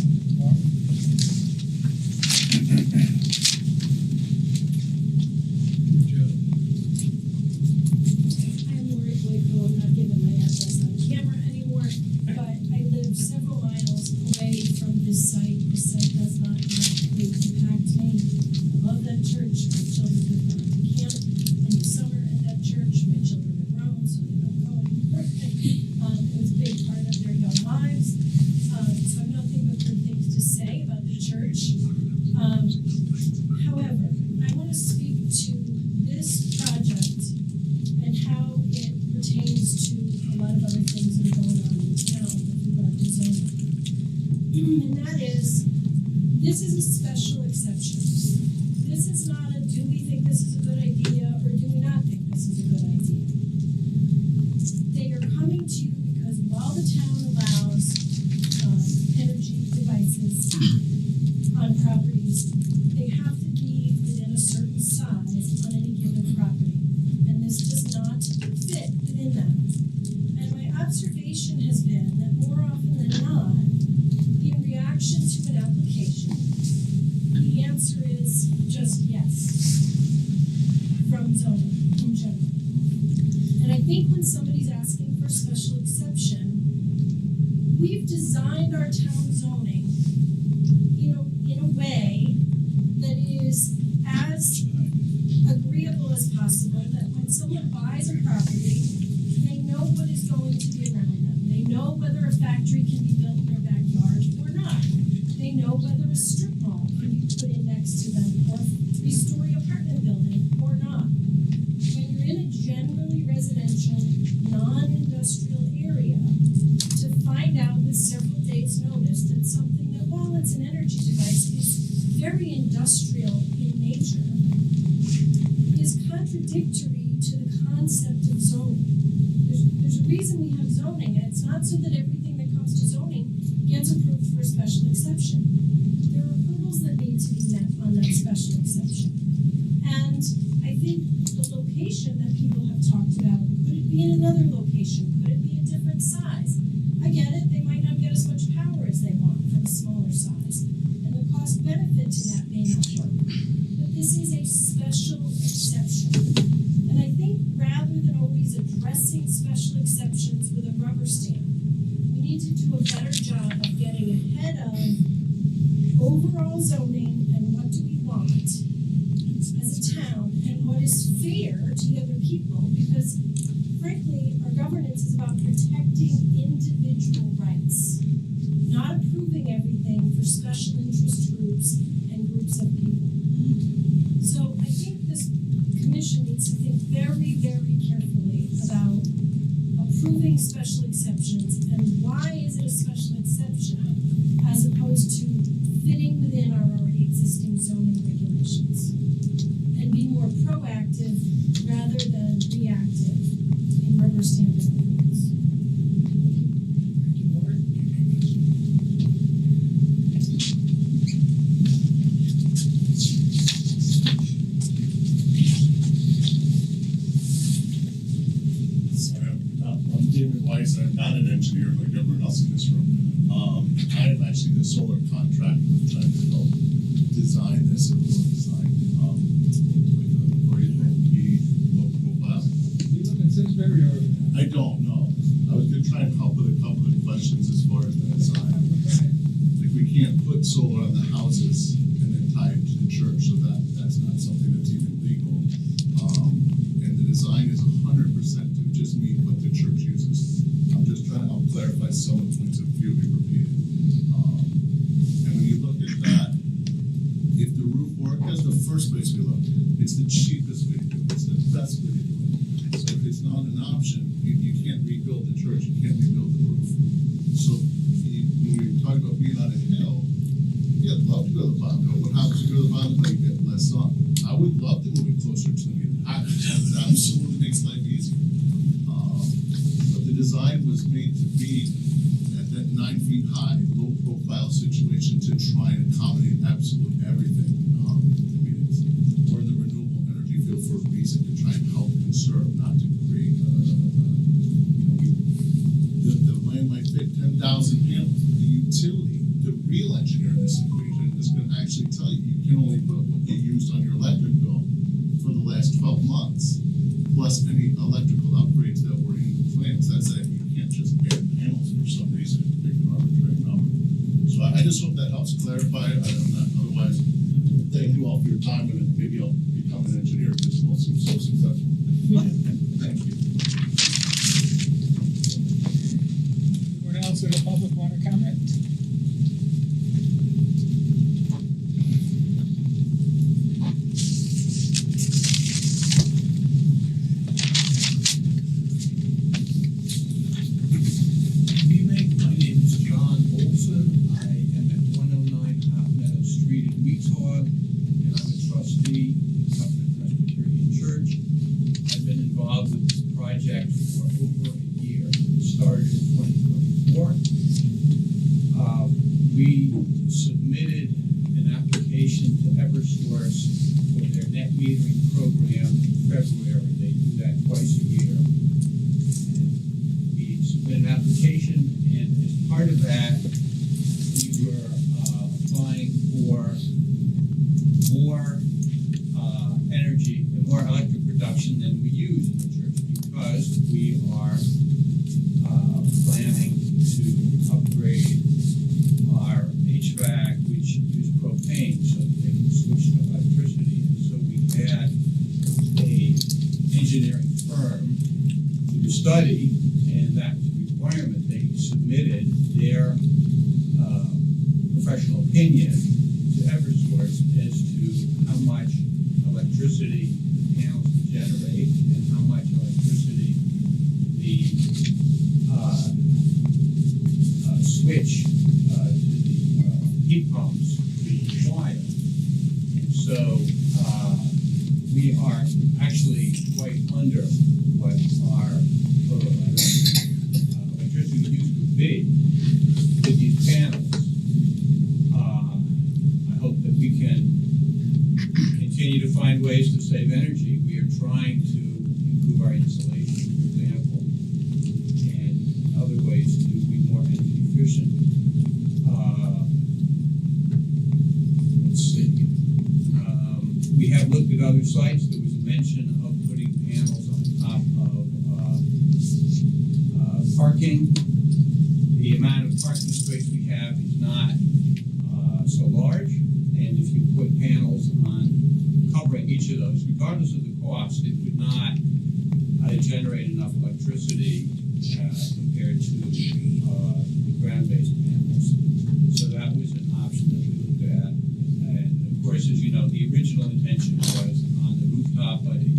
think when somebody's asking for special exception, we've designed our town zoning, in a way that is as agreeable as possible, that when someone buys a property, they know what is going to be around them. They know whether a factory can be built in their backyard or not. They know whether a strip mall can be put in next to them, or a 3-story apartment building or not. When you're in a generally residential, non-industrial area, to find out with several days' notice that something that, while it's an energy device, is very industrial in nature, is contradictory to the concept of zoning. There's a reason we have zoning, and it's not so that everything that comes to zoning gets approved for a special exception. There are hurdles that need to be met on that special exception. And I think the location that people have talked about, could it be in another location? Could it be a different size? I get it, they might not get as much power as they want from a smaller size, and the cost benefit to that may not work. But this is a special exception. And I think rather than always addressing special exceptions with a rubber stamp, we need to do a better job of getting ahead of overall zoning and what do we want as a town and what is fair to the other people, because frankly, our governance is about protecting individual rights, not approving everything for special interest groups and groups of people. So I think this commission needs to think very, very carefully about approving special exceptions and why is it a special exception as opposed to fitting within our already existing zoning regulations, and be more proactive rather than reactive in rubber stamping approvals. Thank you, Laura. Sorry, I'm David Weiss, I'm not an engineer like everyone else in this room. I am actually the solar contractor trying to help design this and will design with a very low profile. Do you live in Simsbury or? I don't know. I was gonna try and help with a couple of questions as far as the design. Like, we can't put solar on the houses and then tie it to the church, so that's not something that's even legal. And the design is 100% to just meet what the church uses. I'm just trying to help clarify some of the points that few be repeated. And when you look at that, if the roof work, that's the first place we look. It's the cheapest way to do it. It's the best way to do it. So if it's not an option, you can't rebuild the church, you can't rebuild the roof. So when you're talking about being on a hill, yeah, I'd love to go to the bottom hill. What happens if you go to the bottom hill, you get less sun? I would love to move it closer to the meter. That absolutely makes life easier. But the design was made to be at that 9 feet high, low profile situation to try and accommodate absolutely everything. I mean, we're in the renewable energy field for a reason, to try and help conserve, not to create, the land might fit 10,000 panels. The utility, the real engineer in this equation is gonna actually tell you, you can only put what you used on your electric bill for the last 12 months, plus any electrical upgrades that were in the plans. That's it. You can't just add panels for some reason and pick an arbitrary number. So I just hope that helps clarify. I'm not, otherwise, thank you all for your time, and maybe I'll become an engineer because it won't seem so successful. Thank you. Anyone else in the public want to comment? Good evening, my name is John Olson. I am at 109 Hot Meadow Street in Weetog, and I'm a trustee of Covenant Presbyterian Church. I've been involved with this project for over a year. It started in 2024. We submitted an application to Eversource for their net metering program in February. They do that twice a year. And we submitted an application, and as part of that, we were applying for more energy and more electric production than we use in the church, because we are planning to upgrade our HVAC, which uses propane, so that they can switch to electricity. And so we had a engineering firm to study, and that was a requirement. They submitted their professional opinion to Eversource as to how much electricity the panels would generate and how much electricity the switch to the heat pumps would require. And so we are actually quite under what our total electricity use would be with these panels. I hope that we can continue to find ways to save energy. We are trying to improve our insulation, for example, and other ways to be more energy efficient. Let's see. We have looked at other sites. There was a mention of putting panels on top of parking. The amount of parking space we have is not so large, and if you put panels on covering each of those, regardless of the cost, it would not generate enough electricity compared to the ground-based panels. So that was an option that we looked at. And of course, as you know, the original intention was on the rooftop, but it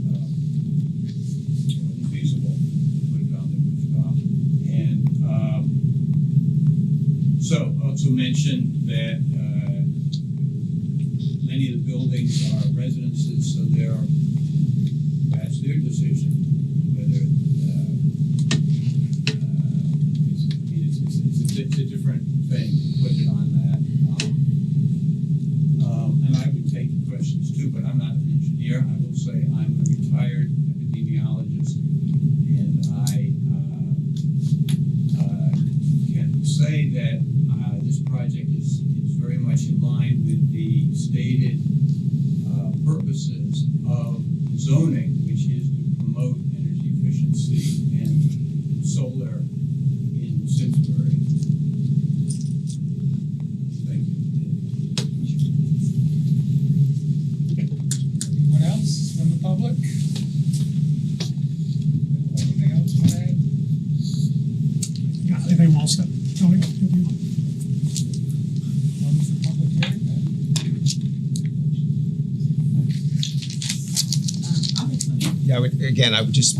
wasn't feasible to put it on the rooftop. And so also mentioned that many of the buildings are residences, so that's their decision whether it's a different thing to put it on that. And I would take questions too, but I'm not an engineer. I will say I'm a retired epidemiologist, and I can say that this project is very much in line with the stated purposes of zoning, which is to promote energy efficiency and solar in Simsbury. Thank you. Anyone else from the public? Anything else you want to add? Yeah, anything else that, Tony? Thank you. Close the public hearing then. Yeah, I would just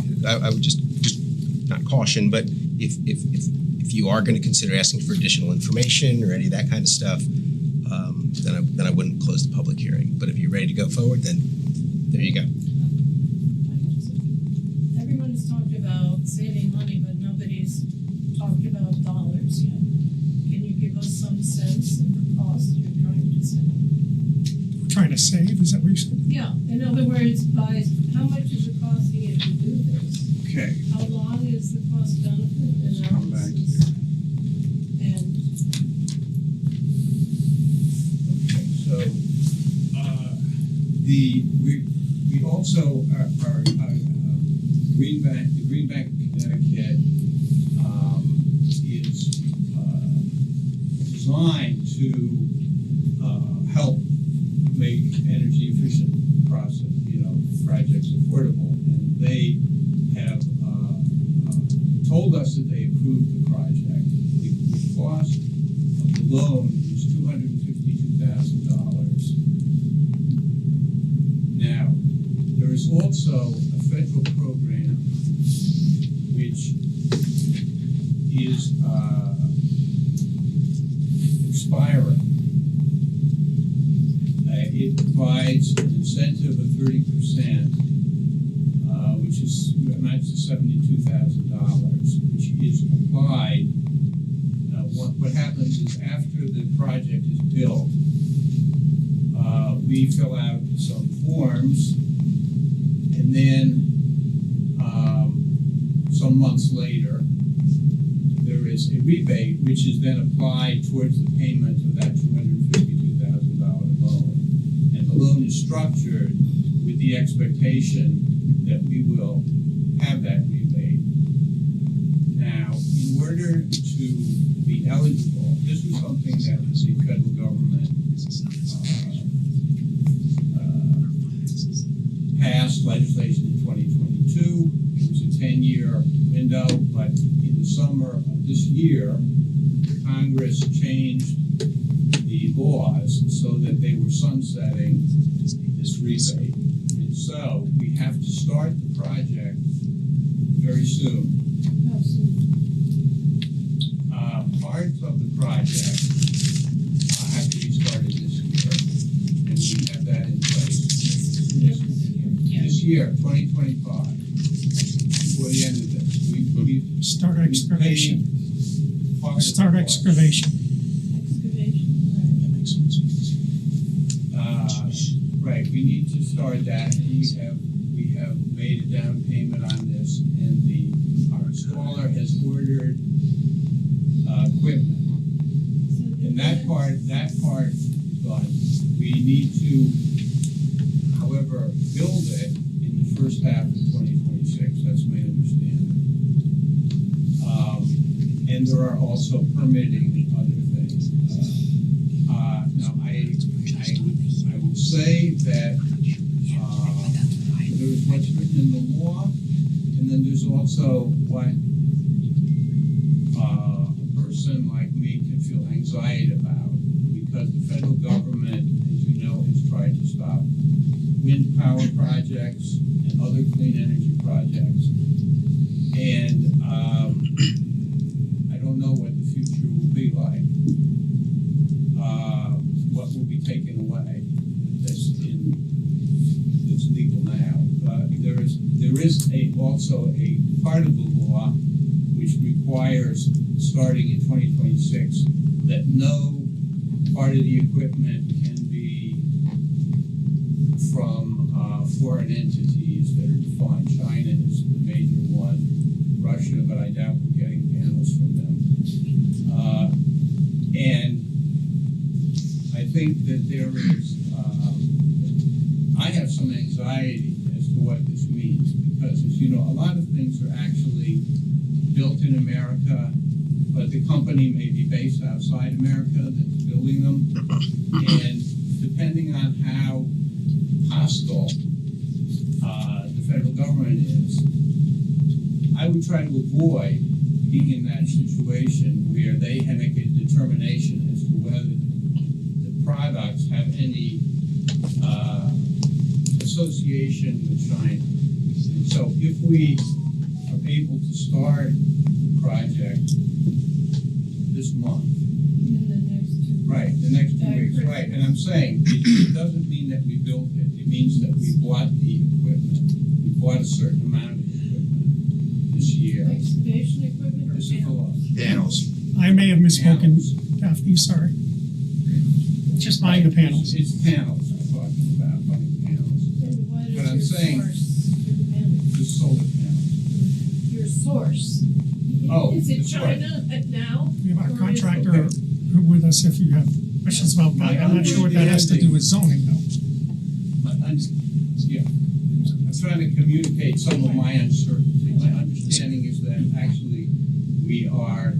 not caution, but if you are going to consider asking for additional information or any of that kind of stuff, then I wouldn't close the public hearing. But if you're ready to go forward, then there you go. Everyone's talked about saving money, but nobody's talked about dollars yet. Can you give us some sense of the cost you're trying to save? We're trying to save, is that what you said? Yeah, in other words, by how much is it costing you to do this? Okay. How long is the cost benefit Let's come back analysis? here. And Okay, so we also are the Green Bank of Connecticut is designed to help make energy efficient projects affordable, and they have told us that they approved the project. The cost of the loan is $252,000. Now, there is also a federal program which is expiring. It provides an incentive of 30%, which is amounts to $72,000, which is applied. What happens is after the project is built, we fill out some forms, and then some months later, there is a rebate which is then applied towards the payment of that $252,000 loan. And the loan is structured with the expectation that we will have that rebate. Now, in order to be eligible, this was something that the federal government passed legislation in 2022. It was a 10-year window, but in the summer of this year, Congress changed the laws so that they were sunsetting this rebate. And so we have to start the project very soon. Parts of the project have to be started this year, and we have that in place. This year, 2025, before the end of this, we Start excavation. part of the Start cost. excavation. That makes sense. Right, we need to start that, and we have made a down payment on this, and our installer has ordered equipment. And that part is done. We need to, however, build it in the first half of 2026, that's my understanding. And there are also permitting other things. Now, I would say that there's what's written in the law, and then there's also what a person like me can feel anxiety about, because the federal government, as you know, has tried to stop wind power projects and other clean energy projects. And I don't know what the future will be like. What will be taken away that's legal now. There is also a part of the law which requires, starting in 2026, that no part of the equipment can be from foreign entities that are defined. China is the major one, Russia, but I doubt we're getting panels from them. And I think that there is, I have some anxiety as to what this means, because, as you know, a lot of things are actually built in America, but the company may be based outside America that's building them. And depending on how hostile the federal government is, I would try to avoid being in that situation where they make a determination as to whether the products have any association with China. And so if we are able to start the project this month, right, the next 2 weeks, right, and I'm saying, it doesn't mean that we built it, it means that we bought the equipment. We bought a certain amount of equipment this year. Excavation equipment or This is a lot. Panels. I may have misspoken, Panels. Daphne, sorry. Just buying the panels. It's panels I'm talking about, buying panels. But I'm saying, the solar panels. Your source. Oh, Is it the source. China now? We have Or a is contractor with us if you have questions about that. I'm not sure what that has to do with zoning though. Yeah, I'm trying to communicate some of my uncertainty. My understanding is that actually we are,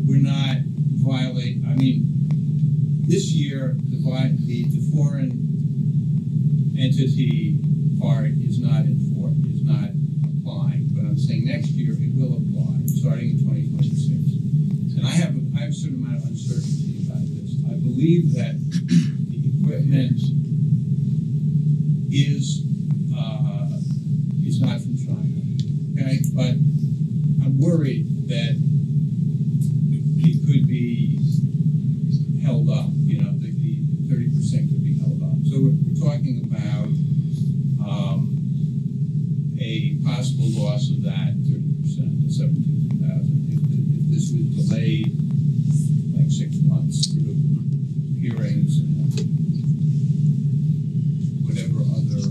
we're not violating, I mean, this year, the foreign entity part is not applying, but I'm saying next year it will apply, starting in 2026. And I have a certain amount of uncertainty about this. I believe that the equipment is not from China, okay? But I'm worried that it could be held up, you know, the 30% could be held up. So we're talking about a possible loss of that 30%, the 17,000. If this was delayed like 6 months through hearings and whatever other,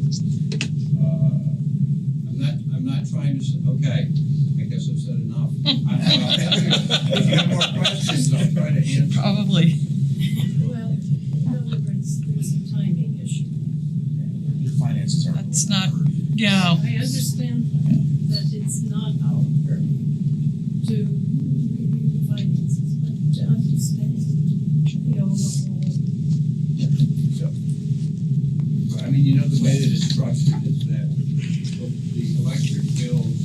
I'm not trying to say, okay, I guess I've said enough. If you have more questions, I'll try to answer. Probably. Well, in other words, there's a timing issue. Your finances are. Let's not Yeah. I understand that it's not our purview to review the finances, but to understand the overall. But I mean, you know, the way that it's structured is that the electric bills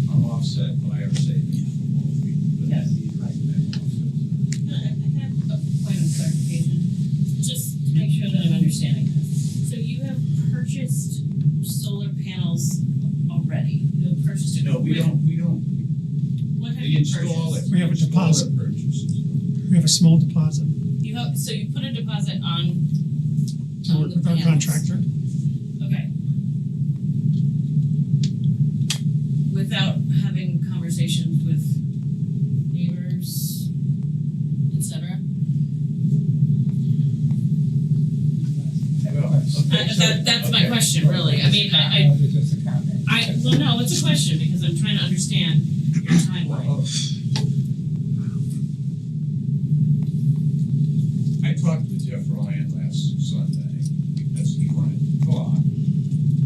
are offset by our savings from all the Yes. offsets. No, I have a point of clarification, just to make sure that I'm understanding this. So you have purchased solar panels already? You have purchased No, we don't, What have the you installer. purchased? We have a deposit. Purchases. We have a small deposit You have, so you put a deposit on to work the with our panels. contractor. Okay. Without having conversations with neighbors, et cetera? That's my question, really. I mean, It's just a comment. well, no, it's a question because I'm trying to understand your timeline. I talked with Jeff Ryan last Sunday because he wanted to talk.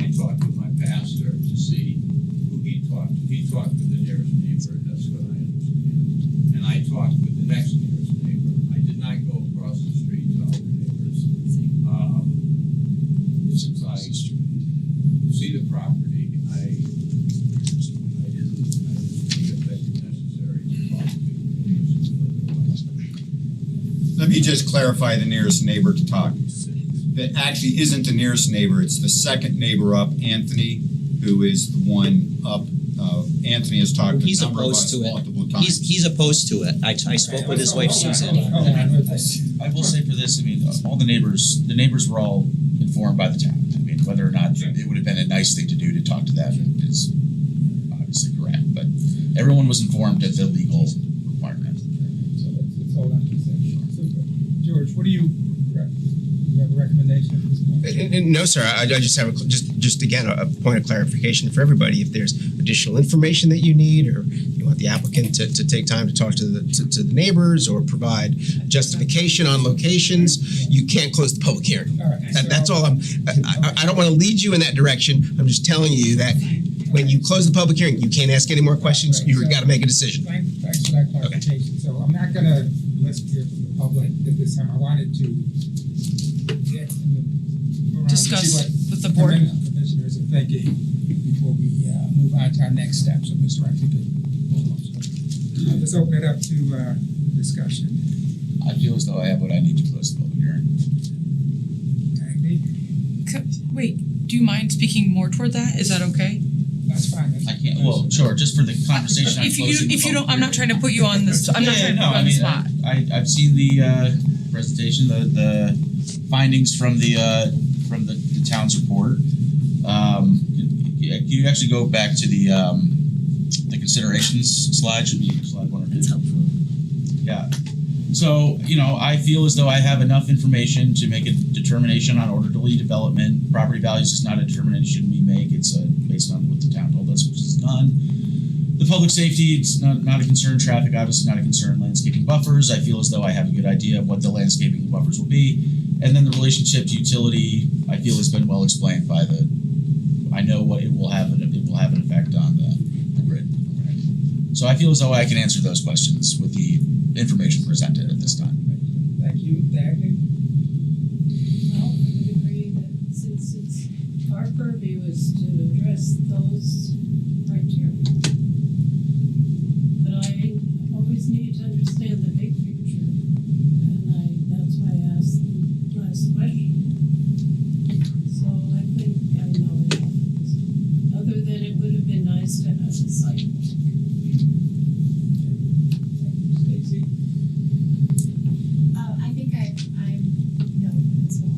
I talked with my pastor to see who he talked to. He talked with the nearest neighbor, that's what I understand. And I talked with the next nearest neighbor. I did not go across the street to other neighbors. Since I see the property, I didn't think it necessary to talk to neighbors. Let me just clarify the nearest neighbor to talk. That actually isn't the nearest neighbor, it's the second neighbor up, Anthony, who is the one up. Anthony has talked to a He's number of opposed us to it. multiple times. He's opposed to it. I spoke with his wife Susan. I will say for this, I mean, all the neighbors were all informed by the town. I mean, whether or not it would have been a nice thing to do to talk to them is obviously correct, but everyone was informed of the legal requirement. So let's hold on to that. Super. George, what do you have a recommendation at this point? No, sir. I just have just again a point of clarification for everybody. If there's additional information that you need, or you want the applicant to take time to talk to the neighbors or provide justification on locations, you can't close the public hearing. All right. That's all. I don't want to lead you in that direction. I'm just telling you that when you close the public hearing, you can't ask any more questions. You've got to make a decision. Thanks for that clarification. So I'm not gonna list here from the public at this time. I wanted to get around to Discuss see what with the board. commissioners are thinking before we move on to our next step. So Mr. Rector could hold on. So, let's open it up to discussion. I feel as though I have what I need to close the public hearing. Agnew? Wait, do you mind speaking more toward that? Is that okay? That's fine. I can't, well, sure, just for the conversation, I'm If you closing the if you public don't, I'm not trying to put you on this. I'm not trying to put you on the spot. I've seen the presentation, the findings from the town's report. You actually go back to the considerations slide, should be slide 1 or 2. That's helpful. Yeah. So, I feel as though I have enough information to make a determination on orderly development. Property values is not a determination we make. It's based on what the town told us, which is done. The public safety, it's not a concern. Traffic, obviously not a concern. Landscaping buffers, I feel as though I have a good idea of what the landscaping buffers will be. And then the relationship to utility, I feel has been well explained by I know what it will have an effect on the grid. Right? So I feel as though I can answer those questions with the information presented at this time. Thank you. Dagny? Well, I would agree that since it's our purview is to address those criteria. But I always need to understand the big picture, and that's why I asked the last question. So I think I know enough, other than it would have been nice to have a site. Stacy? I think I know as well.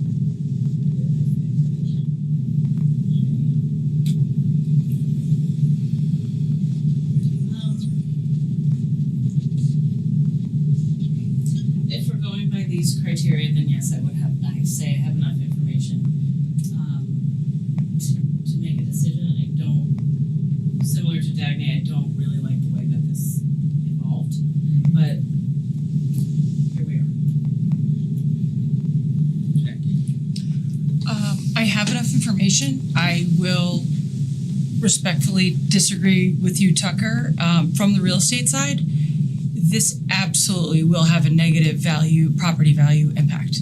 If we're going by these criteria, then yes, I have enough information to make a decision. I don't, similar to Dagny, I don't really like the way that this evolved, but here we are. I have enough information. I will respectfully disagree with you, Tucker. From the real estate side, this absolutely will have a negative property value impact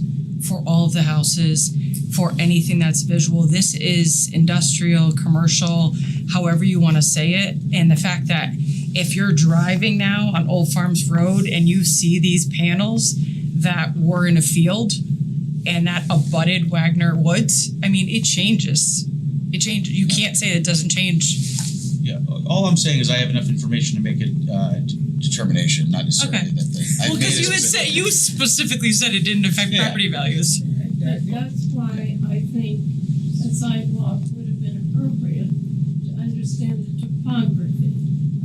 for all of the houses, for anything that's visual. This is industrial, commercial, however you want to say it. And the fact that if you're driving now on Old Farms Road and you see these panels that were in a field and that abutted Wagner Woods, I mean, it changes. It changes. You can't say it doesn't change. Yeah, all I'm saying is I have enough information to make a determination, not necessarily Okay. that Well, because you specifically said it didn't affect property values. That's why I think a sidewalk would have been appropriate to understand the topography.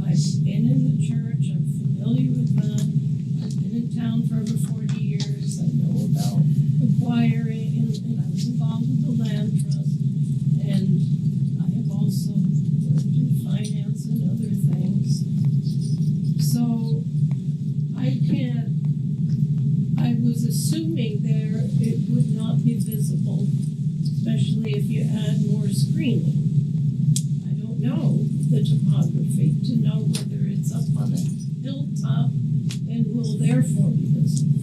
I've been in the church, I'm familiar with that, I've been in town for over 40 years, I know about the choiring, and I was involved with the land trust, and I have also worked in finance and other things. So I was assuming there it would not be visible, especially if you add more screening. I don't know the topography to know whether it's up on a hilltop and will therefore be visible.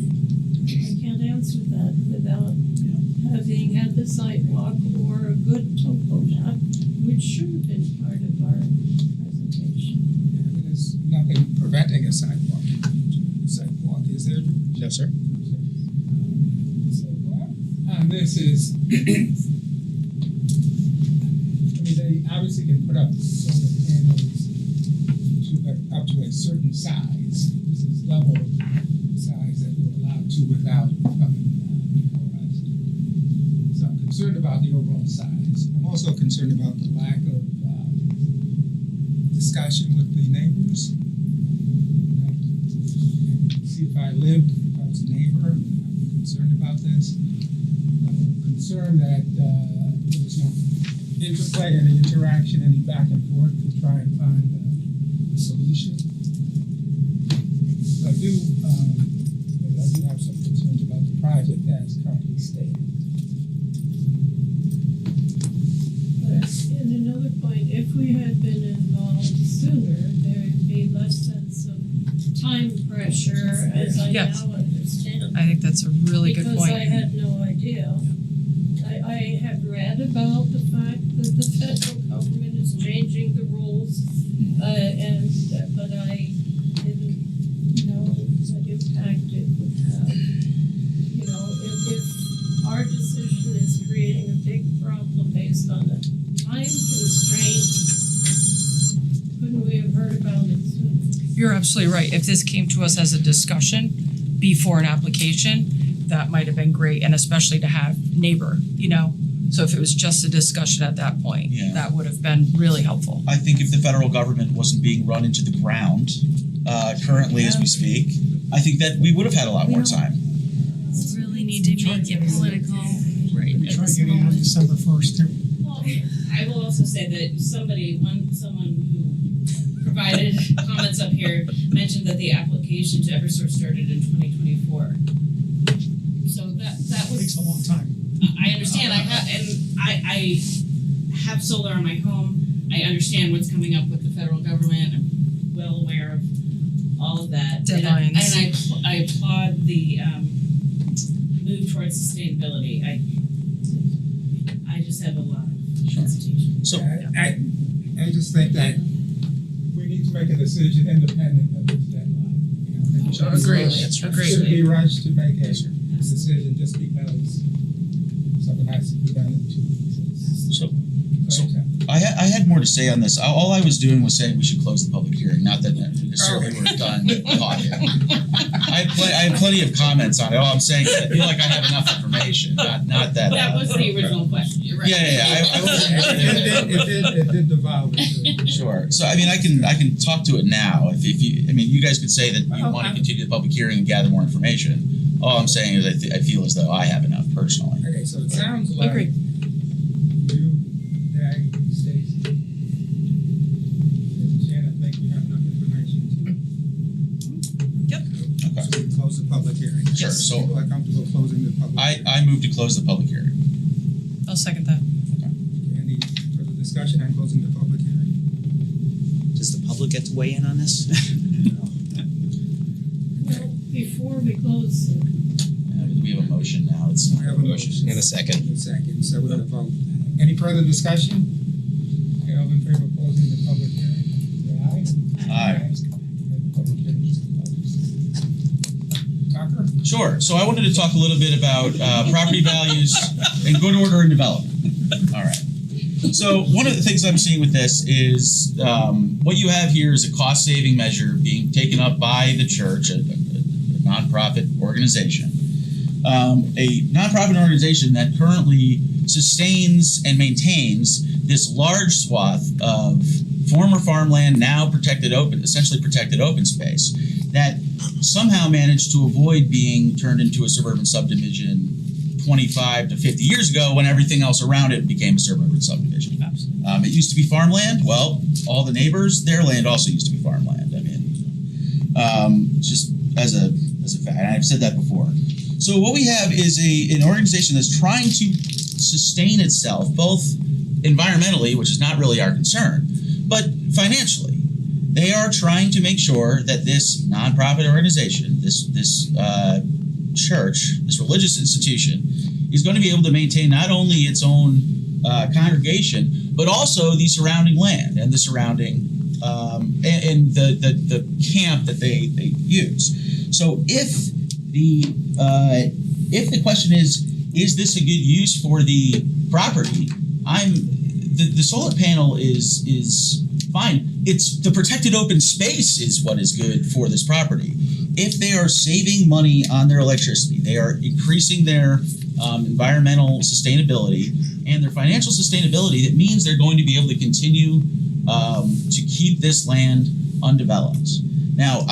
I can't answer that without having had the sidewalk or a good topo map, which should have been part of our presentation. There's nothing preventing a sidewalk, is there? No, sir. And this is, I mean, they obviously can put up solar panels up to a certain size. This is double the size that they're allowed to without becoming polarized. So I'm concerned about the overall size. I'm also concerned about the lack of discussion with the neighbors. See, if I was a neighbor, I'm concerned about this. I'm concerned that there's no interplay, any interaction, any back and forth to try and find a solution. So I do have some concerns about the project as currently stated. But in another point, if we had been involved sooner, there'd be less sense of time pressure, as I Yes. now understand. I think that's a really good point. Because I had no idea. I have read about the fact that the federal government is changing the rules, but I didn't know what impact it would have. You know, if our decision is creating a big problem based on a time constraint, couldn't we have heard about it sooner? You're absolutely right. If this came to us as a discussion before an application, that might have been great, and especially to have neighbor, So if it was just a discussion at that point, Yeah. that would have been really helpful. I think if the federal government wasn't being run into the ground currently as we speak, I think that we would have had a lot more time. Really need to make it political. Right. Try getting on December 1st too. Well, I will also say that someone who provided comments up here mentioned that the application to Eversource started in 2024. So that Takes was, a long time. I understand, I have solar on my home, I understand what's coming up with the federal government, I'm well aware of all of that. Deadlines. And I applaud the move towards sustainability, I just have a lot of hesitation. So I just think that we need to make a decision independent of this deadline. I think we shouldn't be rushed- shouldn't be rushed to make a decision just because something has to be done in 2 weeks. So I had more to say on this. All I was doing was saying we should close the public hearing, not that necessarily we're done talking. I had plenty of comments on it. All I'm saying is I feel like I have enough information, not that. That was the original question, you're right. Yeah. I wasn't. It did devolve into. Sure. So I mean, I can talk to it now. If you guys could say that you want to continue the public hearing and gather more information. All I'm saying is I feel as though I have enough personally. Okay, so it sounds like Agreed. you, Dag, Stacy, and Shannon think you have enough information to. Yep. Okay. So we close the public hearing. Sure, so- People are comfortable closing the public hearing. I move to close the public hearing. I'll second that. Any further discussion on closing the public hearing? public get to weigh in on this? Well, before we close, We have a motion now. It's We have a motion. In a second. In a second, so we're gonna vote. Any further discussion? Okay, all in favor of closing the public hearing, say aye. Aye. Public hearing is closed. Tucker? Sure. So I wanted to talk a little bit about property values and good order and development. All right. So one of the things I'm seeing with this is what you have here is a cost-saving measure being taken up by the church, a nonprofit organization. A nonprofit organization that currently sustains and maintains this large swath of former farmland, now essentially protected open space, that somehow managed to avoid being turned into a suburban subdivision 25 to 50 years ago when everything else around it became a suburban subdivision. It used to be farmland. Well, all the neighbors, their land also used to be farmland. I mean, just as a fact, and I've said that before. So what we have is an organization that's trying to sustain itself, both environmentally, which is not really our concern, but financially. They are trying to make sure that this nonprofit organization, this church, this religious institution, is going to be able to maintain not only its own congregation, but also the surrounding land and the surrounding and the camp that they use. So if the question is this a good use for the property? The solar panel is fine. It's the protected open space is what is good for this property. If they are saving money on their electricity, they are increasing their environmental sustainability and their financial sustainability, that means they're going to be able to continue to keep this land undeveloped. Now,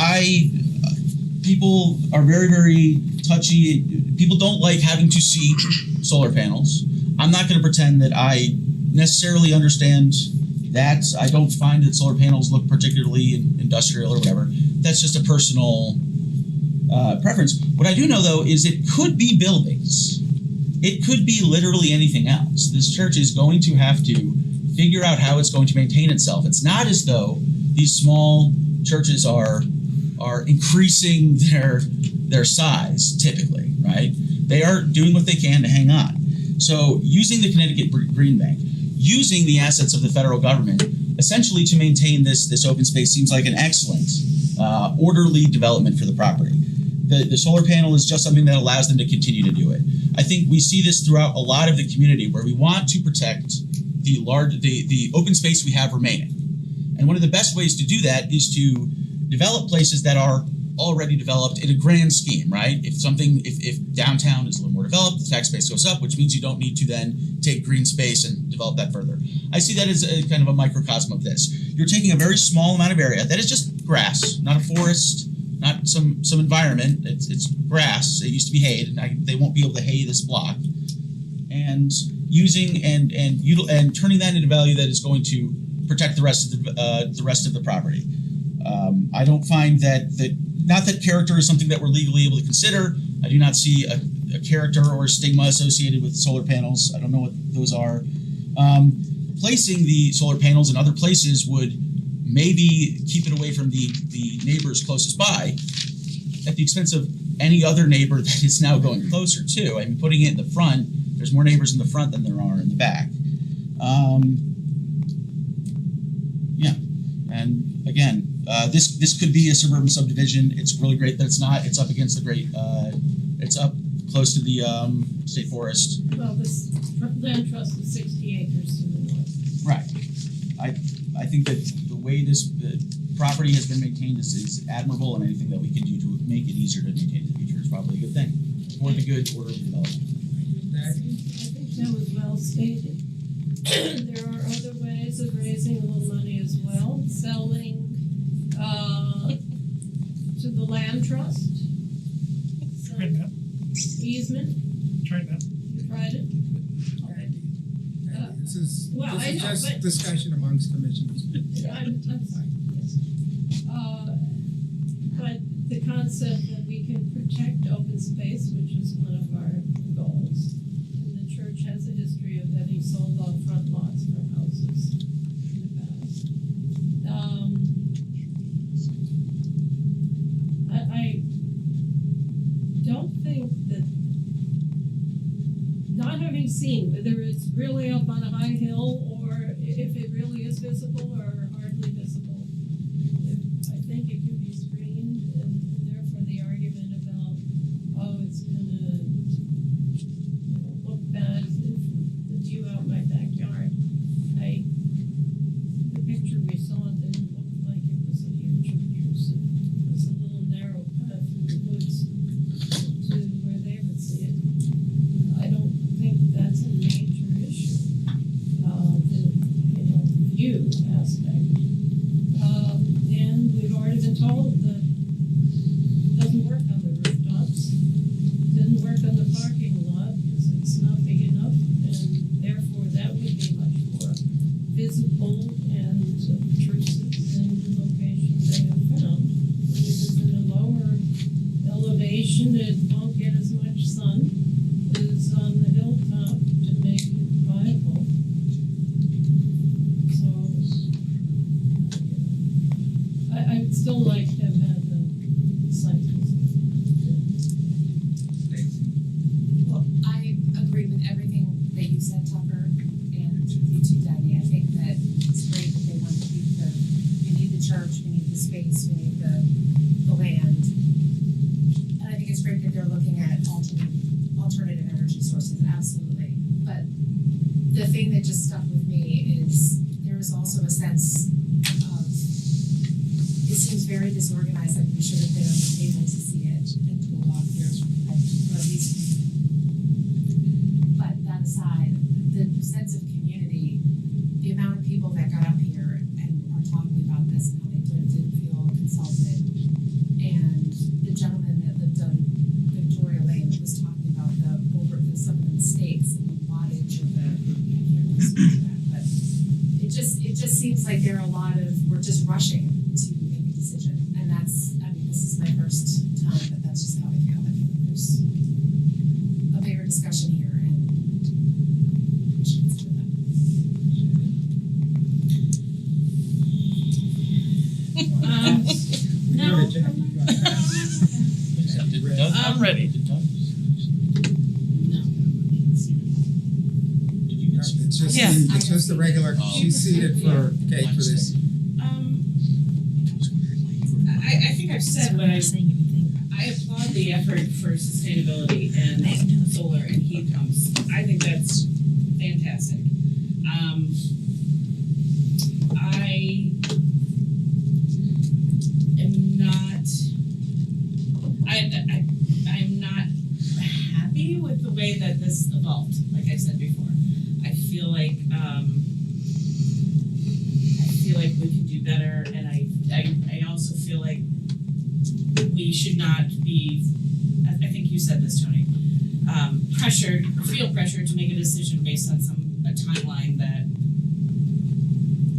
people are very, very touchy. People don't like having to see solar panels. I'm not going to pretend that I necessarily understand that. I don't find that solar panels look particularly industrial or whatever. That's just a personal preference. What I do know, though, is it could be buildings. It could be literally anything else. This church is going to have to figure out how it's going to maintain itself. It's not as though these small churches are increasing their size typically, right? They are doing what they can to hang on. So using the Connecticut Green Bank, using the assets of the federal government, essentially to maintain this open space seems like an excellent, orderly development for the property. The solar panel is just something that allows them to continue to do it. I think we see this throughout a lot of the community where we want to protect the open space we have remaining. And one of the best ways to do that is to develop places that are already developed in a grand scheme, right? If downtown is a little more developed, the tax base goes up, which means you don't need to then take green space and develop that further. I see that as a kind of a microcosm of this. You're taking a very small amount of area that is just grass, not a forest, not some environment. It's grass. It used to be hayed, and they won't be able to hay this block. And using and turning that into value that is going to protect the rest of the property. I don't find not that character is something that we're legally able to consider. I do not see a character or a stigma associated with solar panels. I don't know what those are. Placing the solar panels in other places would maybe keep it away from the neighbors closest by at the expense of any other neighbor that is now going closer to. I mean, putting it in the front, there's more neighbors in the front than there are in the back. And again, this could be a suburban subdivision. It's really great that it's not. It's up against it's up close to the state forest. well, this land trust is 60 acres to the north. Right. I think that the way this property has been maintained is admirable, and anything that we can do to make it easier to maintain in the future is probably a good thing for the good orderly development. I think that was well stated. There are other ways of raising a little money as well. Selling to the land trust. Tried that. Easement. Tried that. You tried it? This is I know, just but- discussion amongst commissioners. I'm sorry, yes. But the concept that we can protect open space, which is one of our goals, and the church has a history of having sold off front lots for houses in the past. really up on a high hill, or if it really is visible or hardly visible. I think it can be screened, and therefore the argument about, oh, it's gonna, look bad if the view out my backyard. The picture we saw didn't look like it was a huge intrusive. It was a little narrow path through the woods to where they would see it. I don't think that's a major issue, the view aspect. And we've already been told that it doesn't work on the rooftops, didn't work on the parking lot because it's not big enough, and therefore that would be much more visible and obtrusive than the location they have found. If it's in a lower elevation, it won't get as much sun as on the hilltop to make it viable. So, I'd still like to have had the site visit. Well, I agree with everything that you said, Tucker, and you too, Danny. I think that it's great that they want to keep we need the church, we need the space, we need the land. And I think it's great that they're looking at alternative energy sources, absolutely. But the thing that just stuck with me is there is also a sense of, it seems very disorganized, like we should have been on the table to see it and to walk here, or at least. But that aside, the sense of community, the amount of people that got up here and are talking about this and how they didn't feel consulted, and the gentleman that lived on Victoria Lane that was talking about some of the mistakes and the wattage or I can't really speak to that, but it just seems like there are a lot of, we're just rushing to make a decision, and this is my first time, but that's just how I feel. I think there's a bigger discussion here, and we should consider that. I'm ready. It's just the regular, she's seated for this. I think I've said what I applaud the effort for sustainability and solar and heat pumps. I think that's fantastic. I am not. I'm not happy with the way that this evolved. Like I said before, I feel like we can do better, and I also feel like we should not be. I think you said this, Tony. Pressured or feel pressured to make a decision based on a timeline that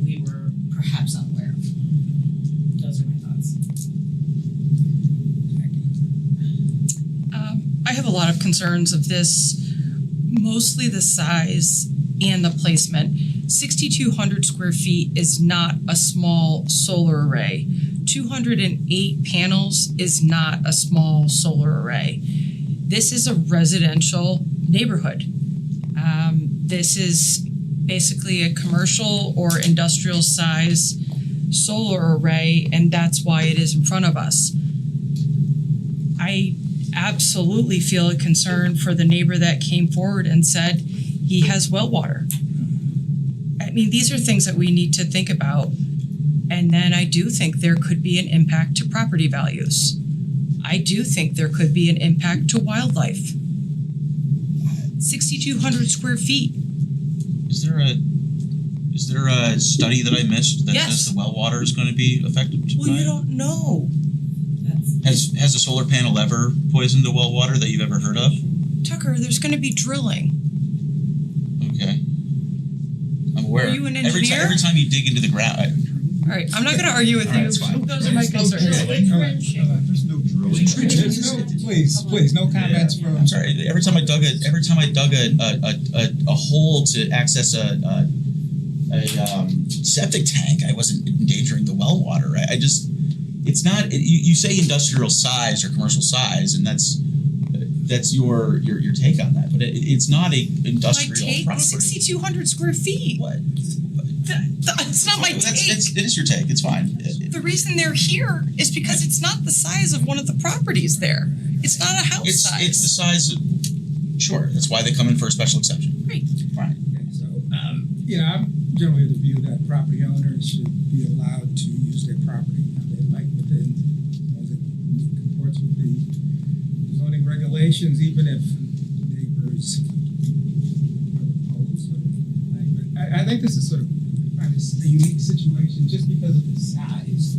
we were perhaps unaware of. Those are my thoughts. I have a lot of concerns of this, mostly the size and the placement. 6,200 square feet is not a small solar array. 208 panels is not a small solar array. This is a residential neighborhood. This is basically a commercial or industrial size solar array, and that's why it is in front of us. I absolutely feel a concern for the neighbor that came forward and said he has well water. I mean, these are things that we need to think about. And then I do think there could be an impact to property values. I do think there could be an impact to wildlife. 6,200 square feet. Is there a study that I missed that Yes. says the well water is going to be affected tonight? Well, you don't know. Has a solar panel ever poisoned the well water that you've ever heard of? Tucker, there's gonna be drilling. Okay. I'm aware. Are you an Every engineer? time you dig into the ground, All right, I'm not gonna argue with you. Alright, it's fine. Those are my concerns. There's no drilling. Please, no comments from. I'm sorry. Every time I dug a hole to access a septic tank, I wasn't endangering the well water. I just, it's not. You say industrial size or commercial size, and that's your take on that. But but it's not a My industrial take, property. 6,200 square feet. What? It's not my take. It is your take, it's fine. The reason they're here is because it's not the size of one of the properties there. It's not a house size. It's the size of, sure, that's why they come in for a special exception. Great. Fine. Okay, so, I'm generally of the view that property owners should be allowed to use their property how they like within, as it comports with the zoning regulations, even if neighbors are opposed. I think this is sort of a unique situation just because of the size.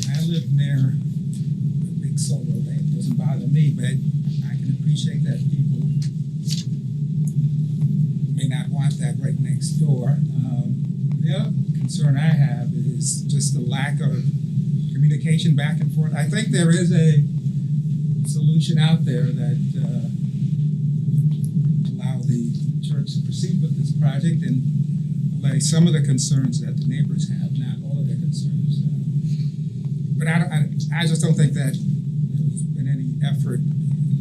I live near a big solar array. It doesn't bother me, but I can appreciate that people may not want that right next door. The other concern I have is just the lack of communication back and forth. I think there is a solution out there that allow the church to proceed with this project and allay some of the concerns that the neighbors have, not all of their concerns. But I just don't think that there's been any effort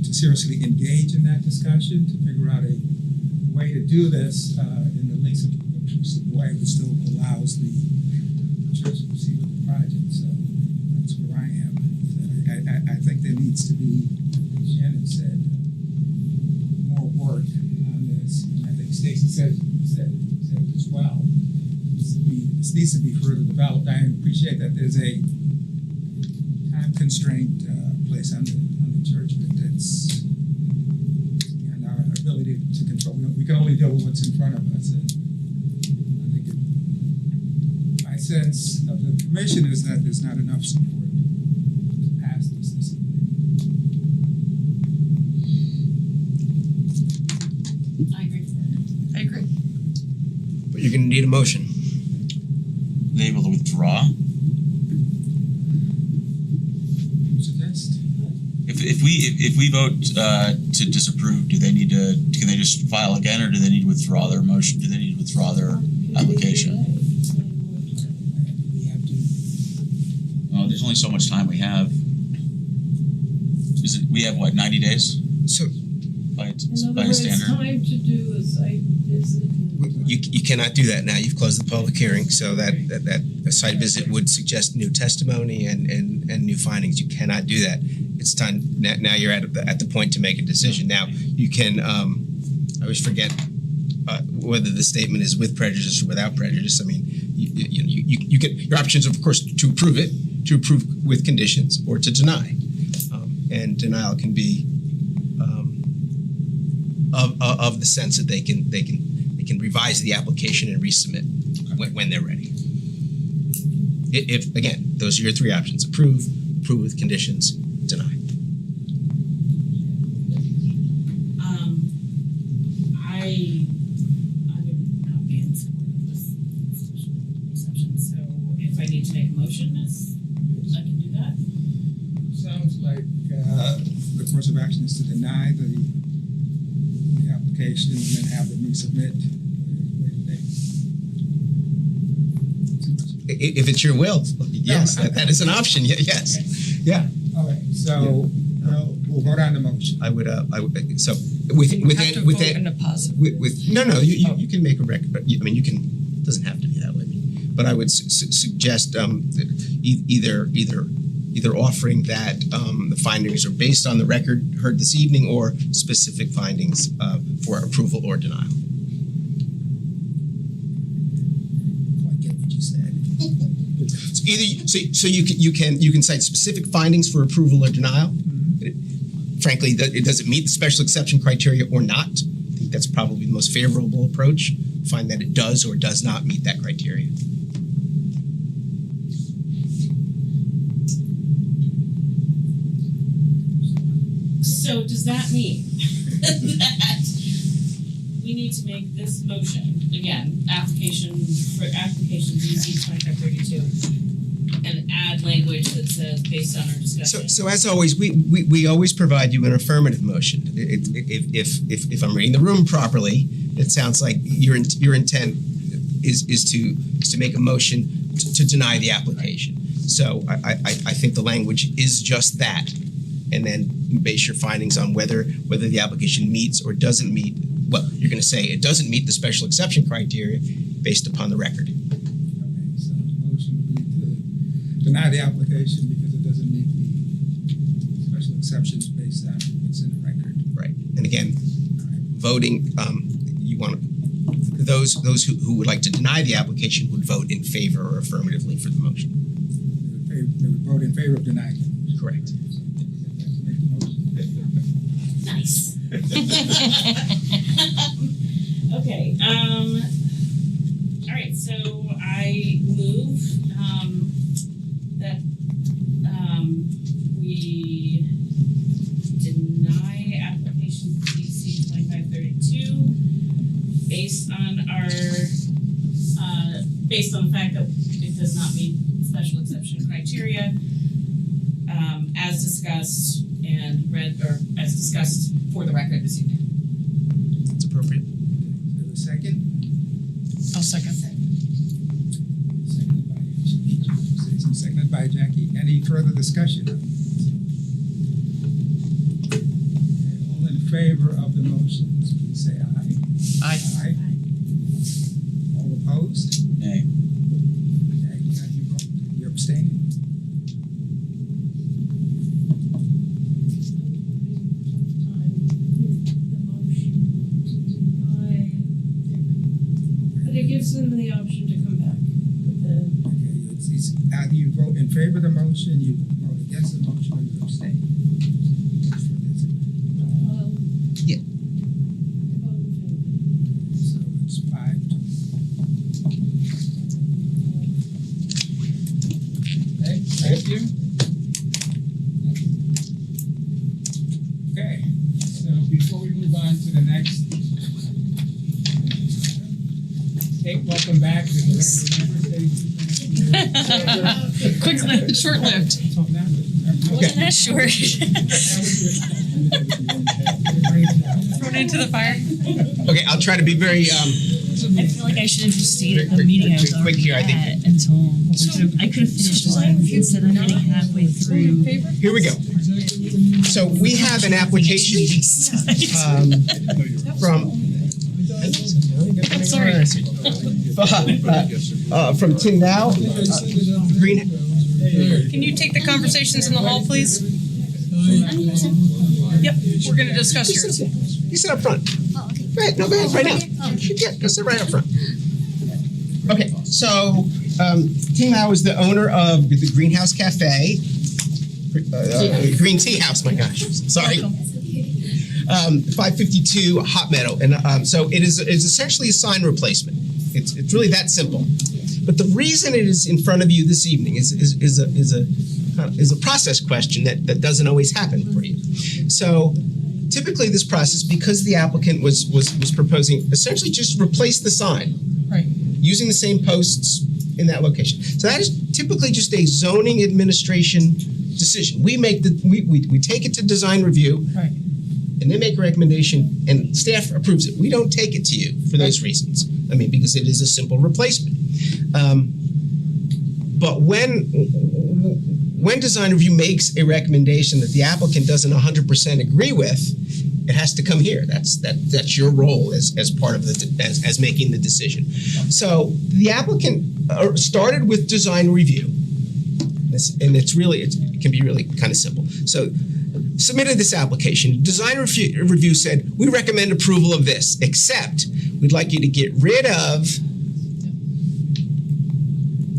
to seriously engage in that discussion to figure out a way to do this in the least obtrusive way, which still allows the church to proceed with the project. So that's where I am. I think there needs to be, as Shannon said, more work on this. And I think Stacy said it as well. This needs to be further developed. I appreciate that there's a time constraint placed on the church, but that's beyond our ability to control. We can only deal with what's in front of us. And I think my sense of the commission is that there's not enough support to pass this. I agree. But you're gonna need a motion. They able to withdraw? Suggest? If we vote to disapprove, can they just file again, or do they need to withdraw their motion? Do they need to withdraw their application? We have to. Oh, there's only so much time we have. We have what, 90 days? So By In other words, standard? time to do a site visit. you cannot do that now. You've closed the public hearing, so that a site visit would suggest new testimony and new findings. You cannot do that. It's time now. You're at the point to make a decision. Now you can. I always forget whether the statement is with prejudice or without prejudice. I mean, you get your options, of course, to approve it, to approve with conditions, or to deny. And denial can be of the sense that they can revise the application and resubmit when they're ready. If again, those are your three options: approve with conditions, deny. I would not be in support of this special exception, so if I need to make a motion, I can do that. Sounds like the course of action is to deny the application and then have them resubmit. If it's your will, yes, that is an option. Yes, yeah. All right, so we'll vote on the motion. I would so You have to vote in a positive. you can make a record, but I mean you can. It doesn't have to be that way. But I would suggest either offering that the findings are based on the record heard this evening, or specific findings for approval or denial. I get what you said. So you can cite specific findings for approval or denial. Mm-hmm. Frankly, it doesn't meet the special exception criteria or not. I think that's probably the most favorable approach. Find that it does or does not meet that criteria. So does that mean that we need to make this motion, again, application DC 2532, and add language that says based on our discussion? So as always, we always provide you an affirmative motion. If I'm reading the room properly, it sounds like your intent is to make a motion to deny the application. So I think the language is just that, and then base your findings on whether the application meets or doesn't meet. Well, you're going to say it doesn't meet the special exception criteria based upon the record. Okay, so the motion would be to deny the application because it doesn't meet the special exceptions based on what's in the record. Right. And again, voting, you want those who would like to deny the application would vote in favor or affirmatively for the motion. They would vote in favor of denying it. Correct. Make the motion. Nice. Okay, all right, so I move, that, we deny application PC 2532 based on based on the fact that it does not meet special exception criteria, as discussed and read, or as discussed for the record this evening. It's appropriate. Is there a second? I'll second. Seconded by Jackie. Any further discussion? Okay, all in favor of the motion, please say aye. Aye. Aye. All opposed? Nay. Jackie, how do you vote? You're abstaining? But it gives them the option to come back with the. Okay, it's either you vote in favor of the motion, you vote against the motion, or you abstain. Yeah. So it's 5 to. Okay, thank you. Okay, so before we move on to the next. Hey, welcome back to the regular members. Quickly, short-lived. Okay. That short. Thrown into the fire. Okay, I'll try to be very I feel like I should have just stayed at the meeting I was quick here, I think. at until I could have finished one. Instead, I'm getting halfway through. Here we go. So we have an application from. Sorry. From Tim Now, Green. Can you take the conversations in the hall, please? Yep, we're gonna discuss yours. You sit up front. Oh, okay. Go ahead, no, go ahead, right now. Yeah, go sit right up front. Okay, so Tim Now is the owner of the Greenhouse Cafe, Green Tea House, my gosh, sorry. 552 Hot Meadow, and so it is essentially a sign replacement. It's really that simple. But the reason it is in front of you this evening is a process question that doesn't always happen for you. So typically this process, because the applicant was proposing essentially just replace the sign, Right. using the same posts in that location. So that is typically just a zoning administration decision. We make we take it to design review. Right. And they make a recommendation, and staff approves it. We don't take it to you for those reasons. I mean, because it is a simple replacement. But when design review makes a recommendation that the applicant doesn't 100% agree with, it has to come here. That's your role as part of as making the decision. So the applicant started with design review, and it can be really kind of simple. So submitted this application. Design review said, we recommend approval of this, except we'd like you to get rid of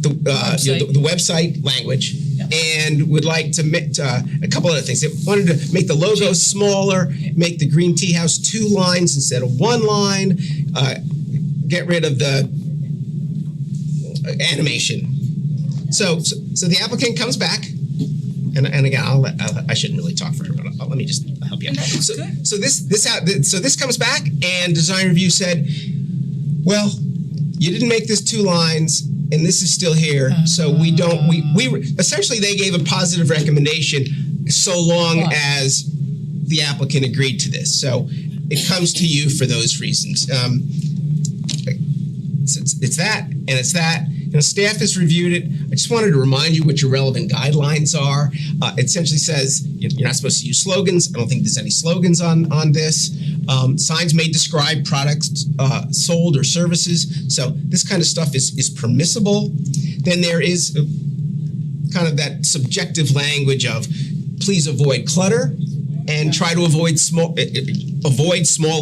the website language, and would like to make a couple other things. They wanted to make the logo smaller, make the Green Tea House 2 lines instead of 1 line, get rid of the animation. So the applicant comes back. And again, I shouldn't really talk for her, but let me just help you out. So this comes back, and design review said, well, you didn't make this 2 lines, and this is still here, so we essentially they gave a positive recommendation so long as the applicant agreed to this. So it comes to you for those reasons. It's that, and it's that. Staff has reviewed it. I just wanted to remind you what your relevant guidelines are. It essentially says you're not supposed to use slogans. I don't think there's any slogans on this. Signs may describe products sold or services. So this kind of stuff is permissible. Then there is kind of that subjective language of please avoid clutter and try to avoid small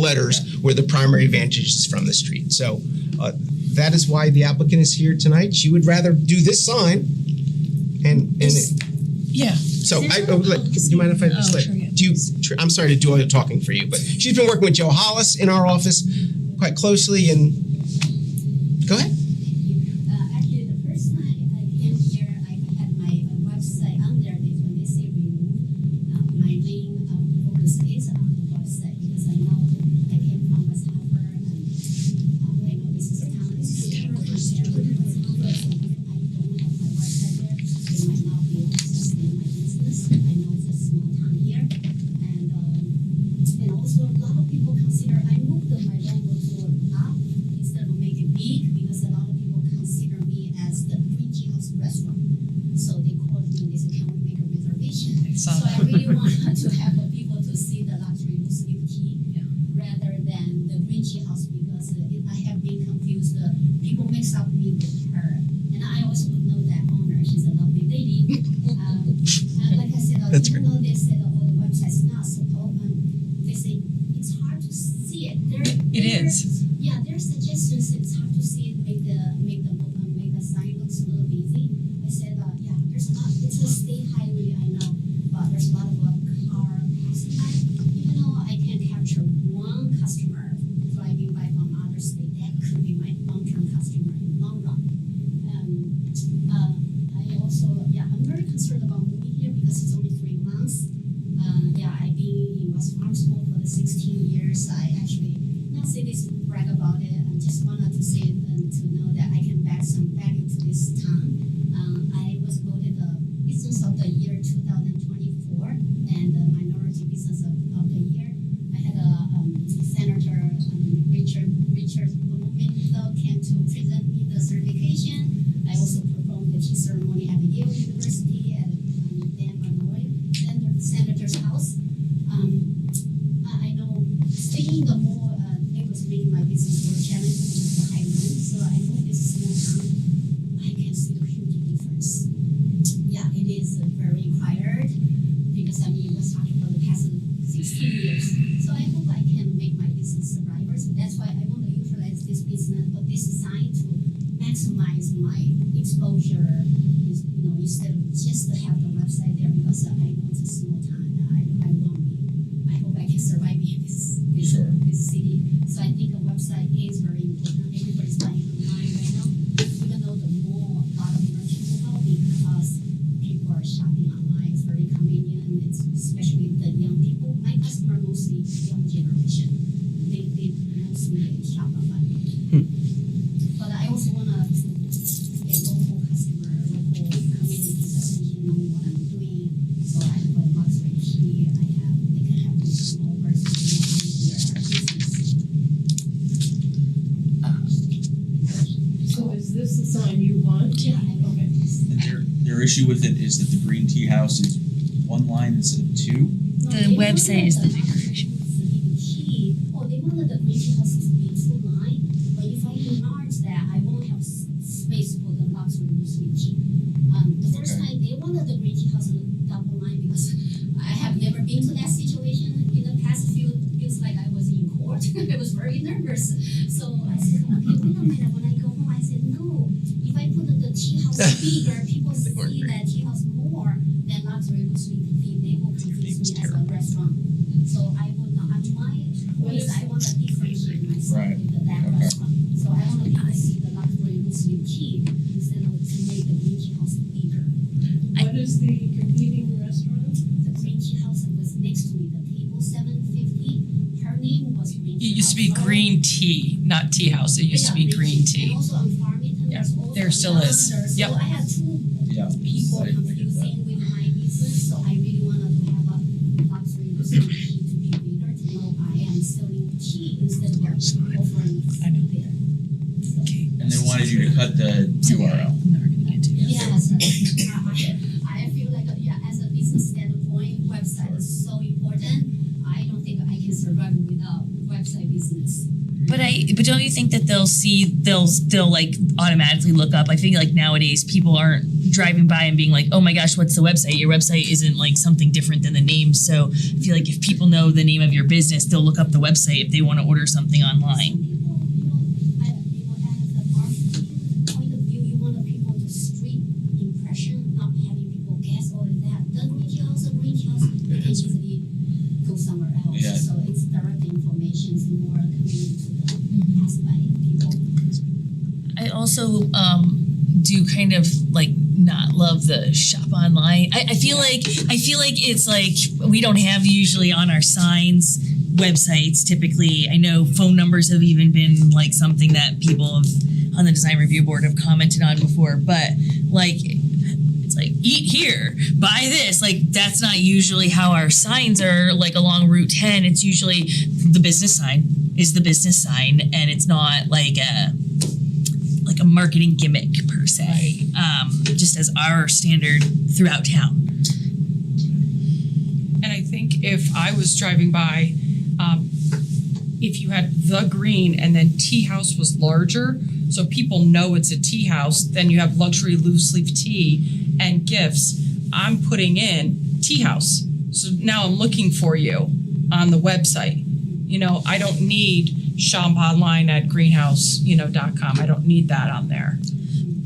letters where the primary vantage is from the street. So that is why the applicant is here tonight. She would rather do this sign Yeah. so do you mind if I just I'm sorry to do all the talking for you, but she's been working with Joe Hollis in our office quite closely, and go ahead. Actually, the first time I came here, I had my website on there. When they say remove, my main focus is on the website because I know I came from West Hartford, and I know this is a town that's super West Hartford, so if I don't have my website there, they might not be able to sustain my business. I know it's a small town here, and also a lot of people consider I moved my logo to up instead of make it big because a lot of people consider me as the Green Tea House restaurant. So they called me and they said, "Can we make a reservation?" So I really want to have the people to see the luxury loose leaf tea rather than the Green Tea House because I have been confused. People mix up me with her, and I also know that owner. She's a lovely lady. And like I said, even though they said all the website's not supposed, they say it's hard to see it. It is. Yeah, their suggestions. It's hard to see it. Make the sign looks a little busy. I said, yeah, there's a lot. It's a state highway, I know, but there's a lot of car passing by. Even though I can capture one customer driving by from other state, that could be my long-term customer in the long run. I also, I'm very concerned about moving here because it's only 3 months. I've been in West Farm School for the 16 years. I actually not say this brag about it. I just wanted to say it and to know that I can back some value to this town. I was voted the Business of the Year 2024 and the Minority Business of the Year. I had a Senator Richard Blumenthal came to present me the certification. I also performed the tea ceremony at Yale University at Dan Manoy Senator's house. I know staying the more neighbors making my business more challenging with the high rent. So I know this small town, I can see a huge difference. Yeah, it is very required because I'm in West Hartford for the past 16 years. So I hope I can make my business survivor. So that's why I want to utilize this business or this design to maximize my exposure. Instead of just to have the website there because I know it's a small town. I hope I can survive in this city. So I think a website is very important. Everybody's buying online right now. Even though a lot of merchants move out because people are shopping online. It's very convenient. It's especially the young people. My customer mostly young generation. They mostly shop online. But I also want to get local customer, local communities attention on what I'm doing. So I have a luxury tea. They can have me come over so they know I'm here at our business. So is this the sign you want? Yeah, okay. And their issue with it is that the Green Tea House is one line instead of two. The website is the bigger issue. They wanted the Green Tea House to be 2 line, but if I enlarge that, I won't have space for the luxury loose leaf tea. The first time they wanted the Green Tea House in a double line because I have never been to that situation in the past feels like I was in court. I was very nervous. So I said, okay, wait a minute. When I go home, I said, no. If I put the tea house bigger, people see that tea house more than luxury loose leaf tea. They will confuse me as a restaurant. So I would not. I want to differentiate myself with that restaurant. So I want to people see the luxury loose leaf tea instead of to make the Green Tea House bigger. What is the competing restaurant? The Green Tea House was next to me, the table 750. Her name was Green Tea It used to be House. Green Tea, not Tea House. It used to be Green Tea. And also on Farmington, there's also there still is. another. Yep. So I had two people confusing with my business. So I really wanted to have a luxury loose leaf tea to be bigger to know I am selling tea instead of offering there. So, And they wanted you to cut the URL. yeah, so I feel like, as a business standpoint, website is so important. I don't think I can survive without website business. But don't you think that they'll like automatically look up? I think like nowadays people aren't driving by and being like, oh my gosh, what's the website? Your website isn't like something different than the name. So I feel like if people know the name of your business, they'll look up the website if they want to order something online. As a marketing point of view, you want the people to street impression, not having people guess all of that. The retails or retails, they can easily go somewhere else. Yeah. So it's direct information, it's more coming to the past by people. I also do kind of like not love the shop online. I feel like it's like we don't have usually on our signs websites typically. I know phone numbers have even been like something that people have on the design review board have commented on before, but like it's like eat here, buy this. Like that's not usually how our signs are like along Route 10. It's usually the business sign is the business sign and it's not like a marketing gimmick per se, just as our standard throughout town. And I think if I was driving by, if you had the green and then tea house was larger, so people know it's a tea house, then you have luxury loose leaf tea and gifts. I'm putting in tea house. So now I'm looking for you on the website. You know, I don't need shop online at greenhouse.com. I don't need that on there.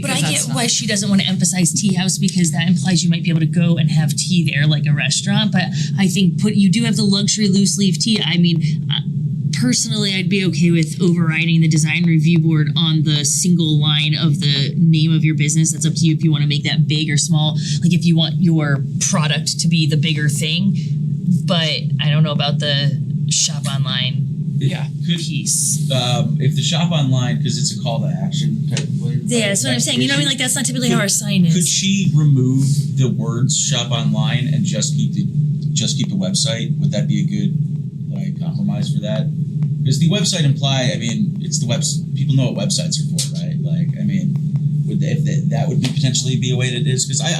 But I get why she doesn't want to emphasize tea house because that implies you might be able to go and have tea there like a restaurant. But I think you do have the luxury loose leaf tea. I mean, personally, I'd be okay with overriding the design review board on the single line of the name of your business. That's up to you if you want to make that big or small. Like if you want your product to be the bigger thing. But I don't know about the shop online piece. If the shop online, because it's a call to action technically. Yeah, that's what I'm saying. You know what I mean? Like that's not typically how our sign is. Could she remove the words shop online and just keep the website? Would that be a good like compromise for that? Because the website it's the website. People know what websites are for, right? Like, I mean, that would potentially be a way that is because I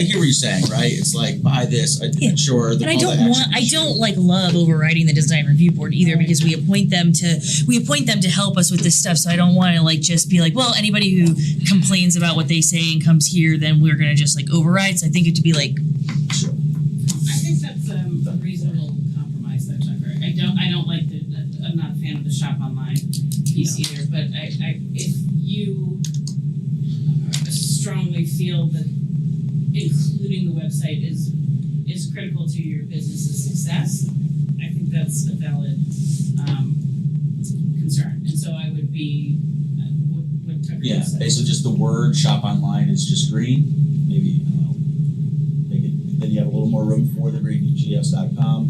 hear what you're saying, right? It's like buy this, sure. And I don't love overriding the design review board either because we appoint them to help us with this stuff. So I don't want to like just be like, well, anybody who complains about what they say and comes here, then we're gonna just like override. So I think it to be like. Sure. I think that's a reasonable compromise, though, Tucker. I don't like I'm not a fan of the shop online piece either. But if you strongly feel that including the website is critical to your business's success, I think that's a valid concern. And so I would be what Tucker just said. So just the word shop online is just green. Maybe I don't know. Make it. Then you have a little more room for the greengs.com.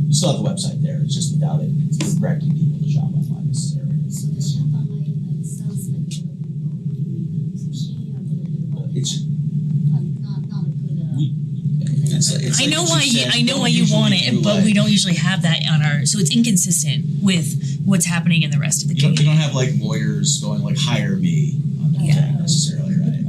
You still have the website there. It's just without it. It's directing people to shop online necessarily. So the shop online sounds like a little bit I know why you want it, but we don't usually have that on our. So it's inconsistent with what's happening in the rest of the community. You don't have like lawyers going like hire me on that thing necessarily, right?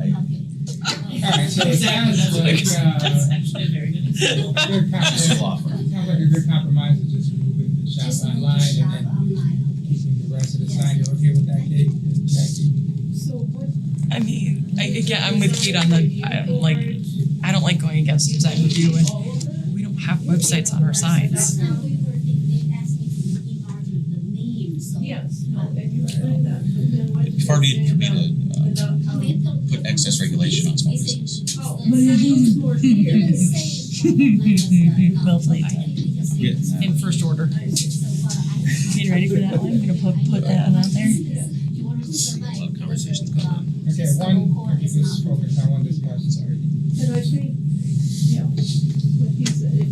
Alright, so it sounds like that's actually a very good example. a good compromise. Sounds like a good compromise is just removing the shop online and then keeping the rest of the sign. You're okay with that, Kate? Jackie? So what? I mean, I'm with Kate on I don't like going against design review and we don't have websites on our signs. Yes, no, and you explained that, and then what? It's far be it for me to put excess regulation on small business. Oh, but it sounds more clear. Well played. In first order. You ready for that one? I'm gonna put that one out there. Conversations going on. Okay, let's focus on one discussion, sorry. And I think, what he said, if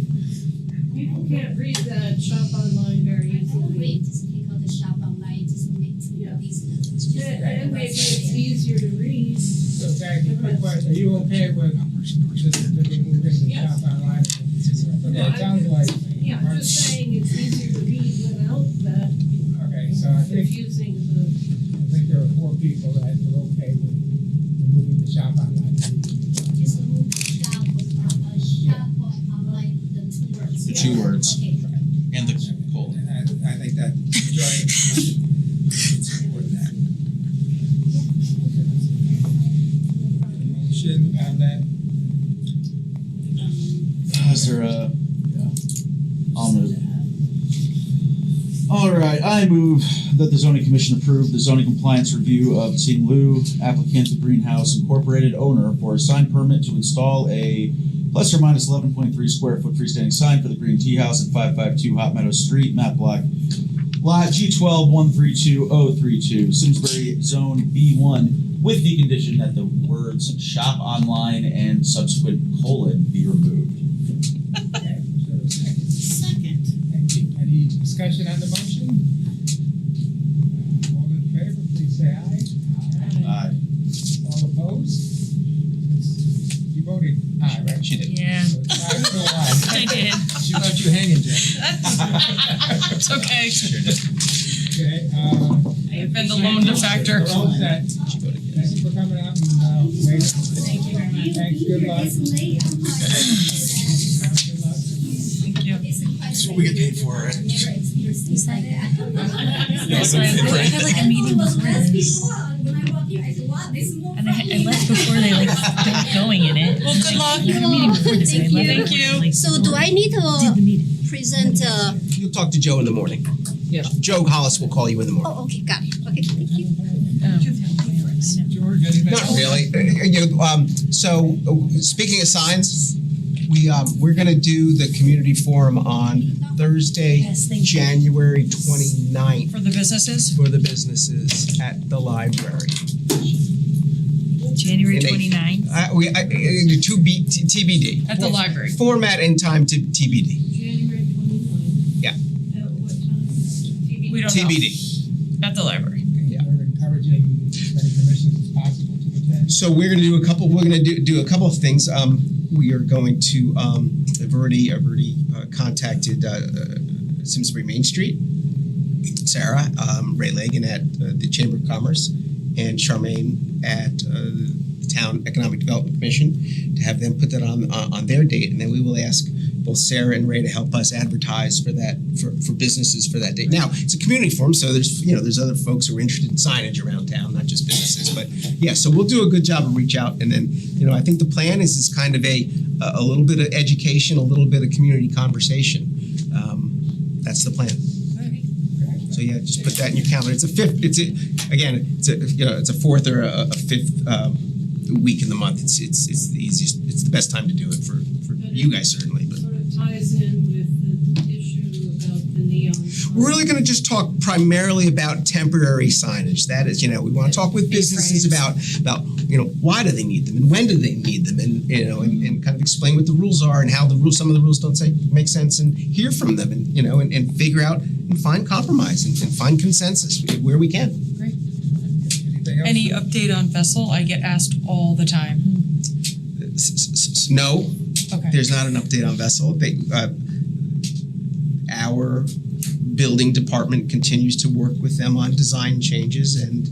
people can't read that shop online very easily. Just take out the shop online, just make it easier. And maybe it's easier to read. So Jackie, quick question, are you okay with just removing the shop online? Okay, it sounds like. Yeah, I'm just saying it's easier to read without that Okay, so I think there are 4 people that are okay with removing the shop online. two words, Okay. and the colon. And I think that majority support that. Motion on that. Is there a? I'll move. All right, I move that the zoning commission approve the zoning compliance review of Tsing Lu, applicant the Greenhouse Incorporated owner, for a sign permit to install a plus or minus 11.3 square foot freestanding sign for the Green Tea House at 552 Hot Meadow Street, map block lot G12 132032, Simsbury Zone B1, with the condition that the words shop online and subsequent colon be removed. Okay, so second. Second. Thank you. Any discussion on the motion? All in favor, please say aye. Aye. All opposed? You voted aye, right? She did. Yeah. So it's 5-1. I did. She left you hanging, Jen. It's okay. Okay, I've been the lone defector. we're all set. Thank you for coming out and waiting. Thank you very much. Thanks, good luck. It's late. I'm like, Good luck. Thank you. That's what we get paid for, right? Is that it? Yes, I had like a meeting before this. When I walk in, I said, wow, this is more And I left before they like got going in it. Well, good luck. You had a meeting before this. Thank and I left you. before Thank they, like, So do I need did to the meeting? present, You'll talk to Joe in the morning. Yeah. Joe Hollis will call you in the morning. oh, okay, got it. Okay, thank you. George, anything Not else? really. So speaking of signs, we're gonna do the community forum on Thursday, Yes, thank you. January 29th For the businesses? for the businesses at the library. January In a- 29th. TBD. At the library. Format and time to TBD. January 29th. Yeah. At what time? We don't know. TBD. At the library. We're encouraging as many commissioners as possible to attend. So we're gonna do a couple. We're gonna do a couple of things. We are going to. I've already contacted Simsbury Main Street, Sarah, Ray Lagan at the Chamber of Commerce, and Charmaine at the Town Economic Development Commission to have them put that on their date, and then we will ask both Sarah and Ray to help us advertise for that for businesses for that date. Now it's a community forum, so there's other folks who are interested in signage around town, not just businesses. But yeah, so we'll do a good job of reach out, and then I think the plan is kind of a little bit of education, a little bit of community conversation. That's the plan. So yeah, just put that in your calendar. It's a fourth or a fifth week in the month. It's the easiest. It's the best time to do it for you guys certainly. But Sort of ties in with the issue about the neon sign. we're really going to just talk primarily about temporary signage. That is, we want to talk with businesses about why do they need them and when do they need them, and and kind of explain what the rules are and how some of the rules don't make sense, and hear from them, and and figure out and find compromise and find consensus where we can. Great. Anything else? Any update on Vessel? I get asked all the time. No. Okay. There's not an update on Vessel. Our building department continues to work with them on design changes, and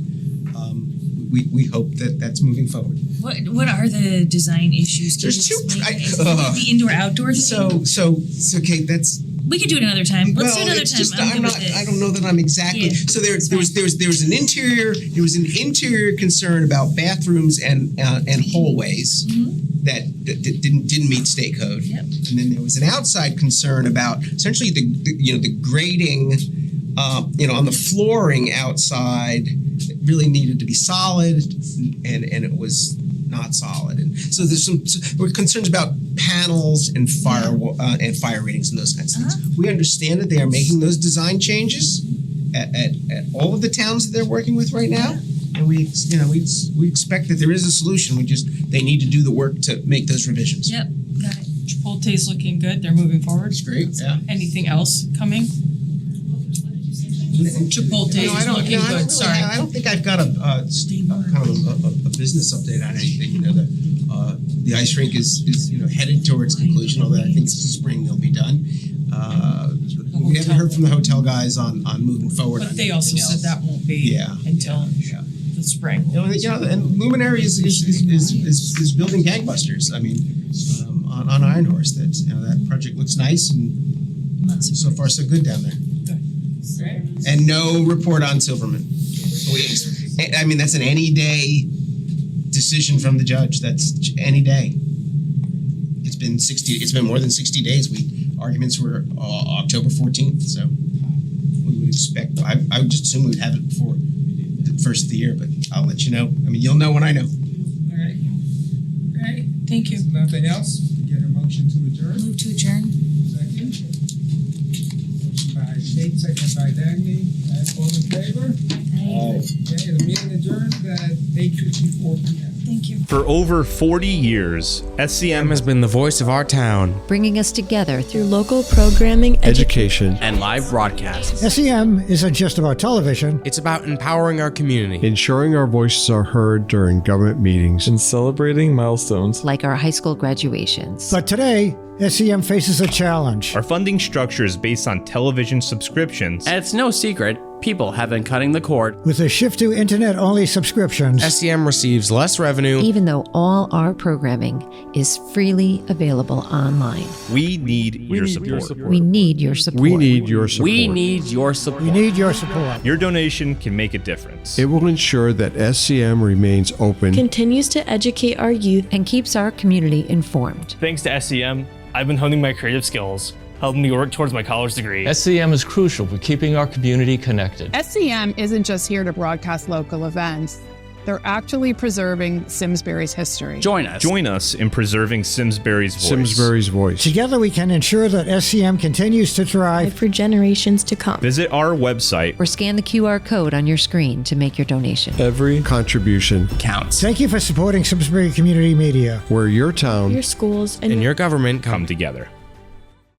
we hope that that's moving forward. What are the design issues? Can There's you two. explain? Is it the indoor outdoor thing? So Kate, that's. We could do it another time. Let's do another it's time. just, I'm good not. with it. I don't know that I'm exactly. Yeah, so there was an interior concern about bathrooms and hallways that didn't meet state code. Yep. And then there was an outside concern about essentially the grading, on the flooring outside. It really needed to be solid, and it was not solid. And so there were concerns about panels and fire ratings and those kinds of things. We understand that they are making those design changes at all of the towns that they're working with right now, and we expect that there is a solution. They need to do the work to make those revisions. Yep, got it. Chipotle's looking good. They're moving forward. It's great. Yeah. Anything else coming? Chipotle No, is looking good. Sorry. I don't think I've got a kind of a business update on anything. The ice rink is headed towards conclusion, although I think this spring they'll be done. We haven't heard from the hotel guys on moving forward. But on they also anything said else. that won't be until the spring. And Luminary is building gangbusters. I mean, on Iron Horse. That project looks nice, and not So surprised. far, so good down there. Right. And no report on Silverman. I mean, that's an any day decision from the judge. That's any day. It's been more than 60 days. Arguments were October 14th, so we would expect, I would just assume we would have it before the first of the year, but I'll let you know. I mean, you'll know when I know. All right. Right, thank you. Nothing else? Get a motion to adjourn? Move to adjourn. Second. Motion by Kate, second by Dagny. All in favor? Okay, the meeting adjourned at 8:54 p.m. Thank you. For over 40 years, SCM has been the voice of our town. Bringing us together through local programming, Education, and live broadcasts. SEM isn't just about television. It's about empowering our community. Ensuring our voices are heard during government meetings. And celebrating milestones. like our high school graduations. But today, SEM faces a challenge. Our funding structure is based on television subscriptions. And it's no secret, people have been cutting the cord. With a shift to internet-only subscriptions, SCM receives less revenue. Even though all our programming is freely available online. We need your support. We need your support. We need your support. We need your support. we need your support. Your donation can make a difference. It will ensure that SCM remains open. Continues to educate our youth and keeps our community informed. Thanks to SCM, I've been honing my creative skills, helping me work towards my college degree. SCM is crucial for keeping our community connected. SCM isn't just here to broadcast local events. They're actually preserving Simsbury's history. Join us. Join us in preserving Simsbury's voice. Simsbury's voice. Together we can ensure that SCM continues to thrive For generations to come. Visit our website Or scan the QR code on your screen to make your donation. Every contribution Counts. Thank you for supporting Simsbury Community Media. where your town Your schools and your government come together.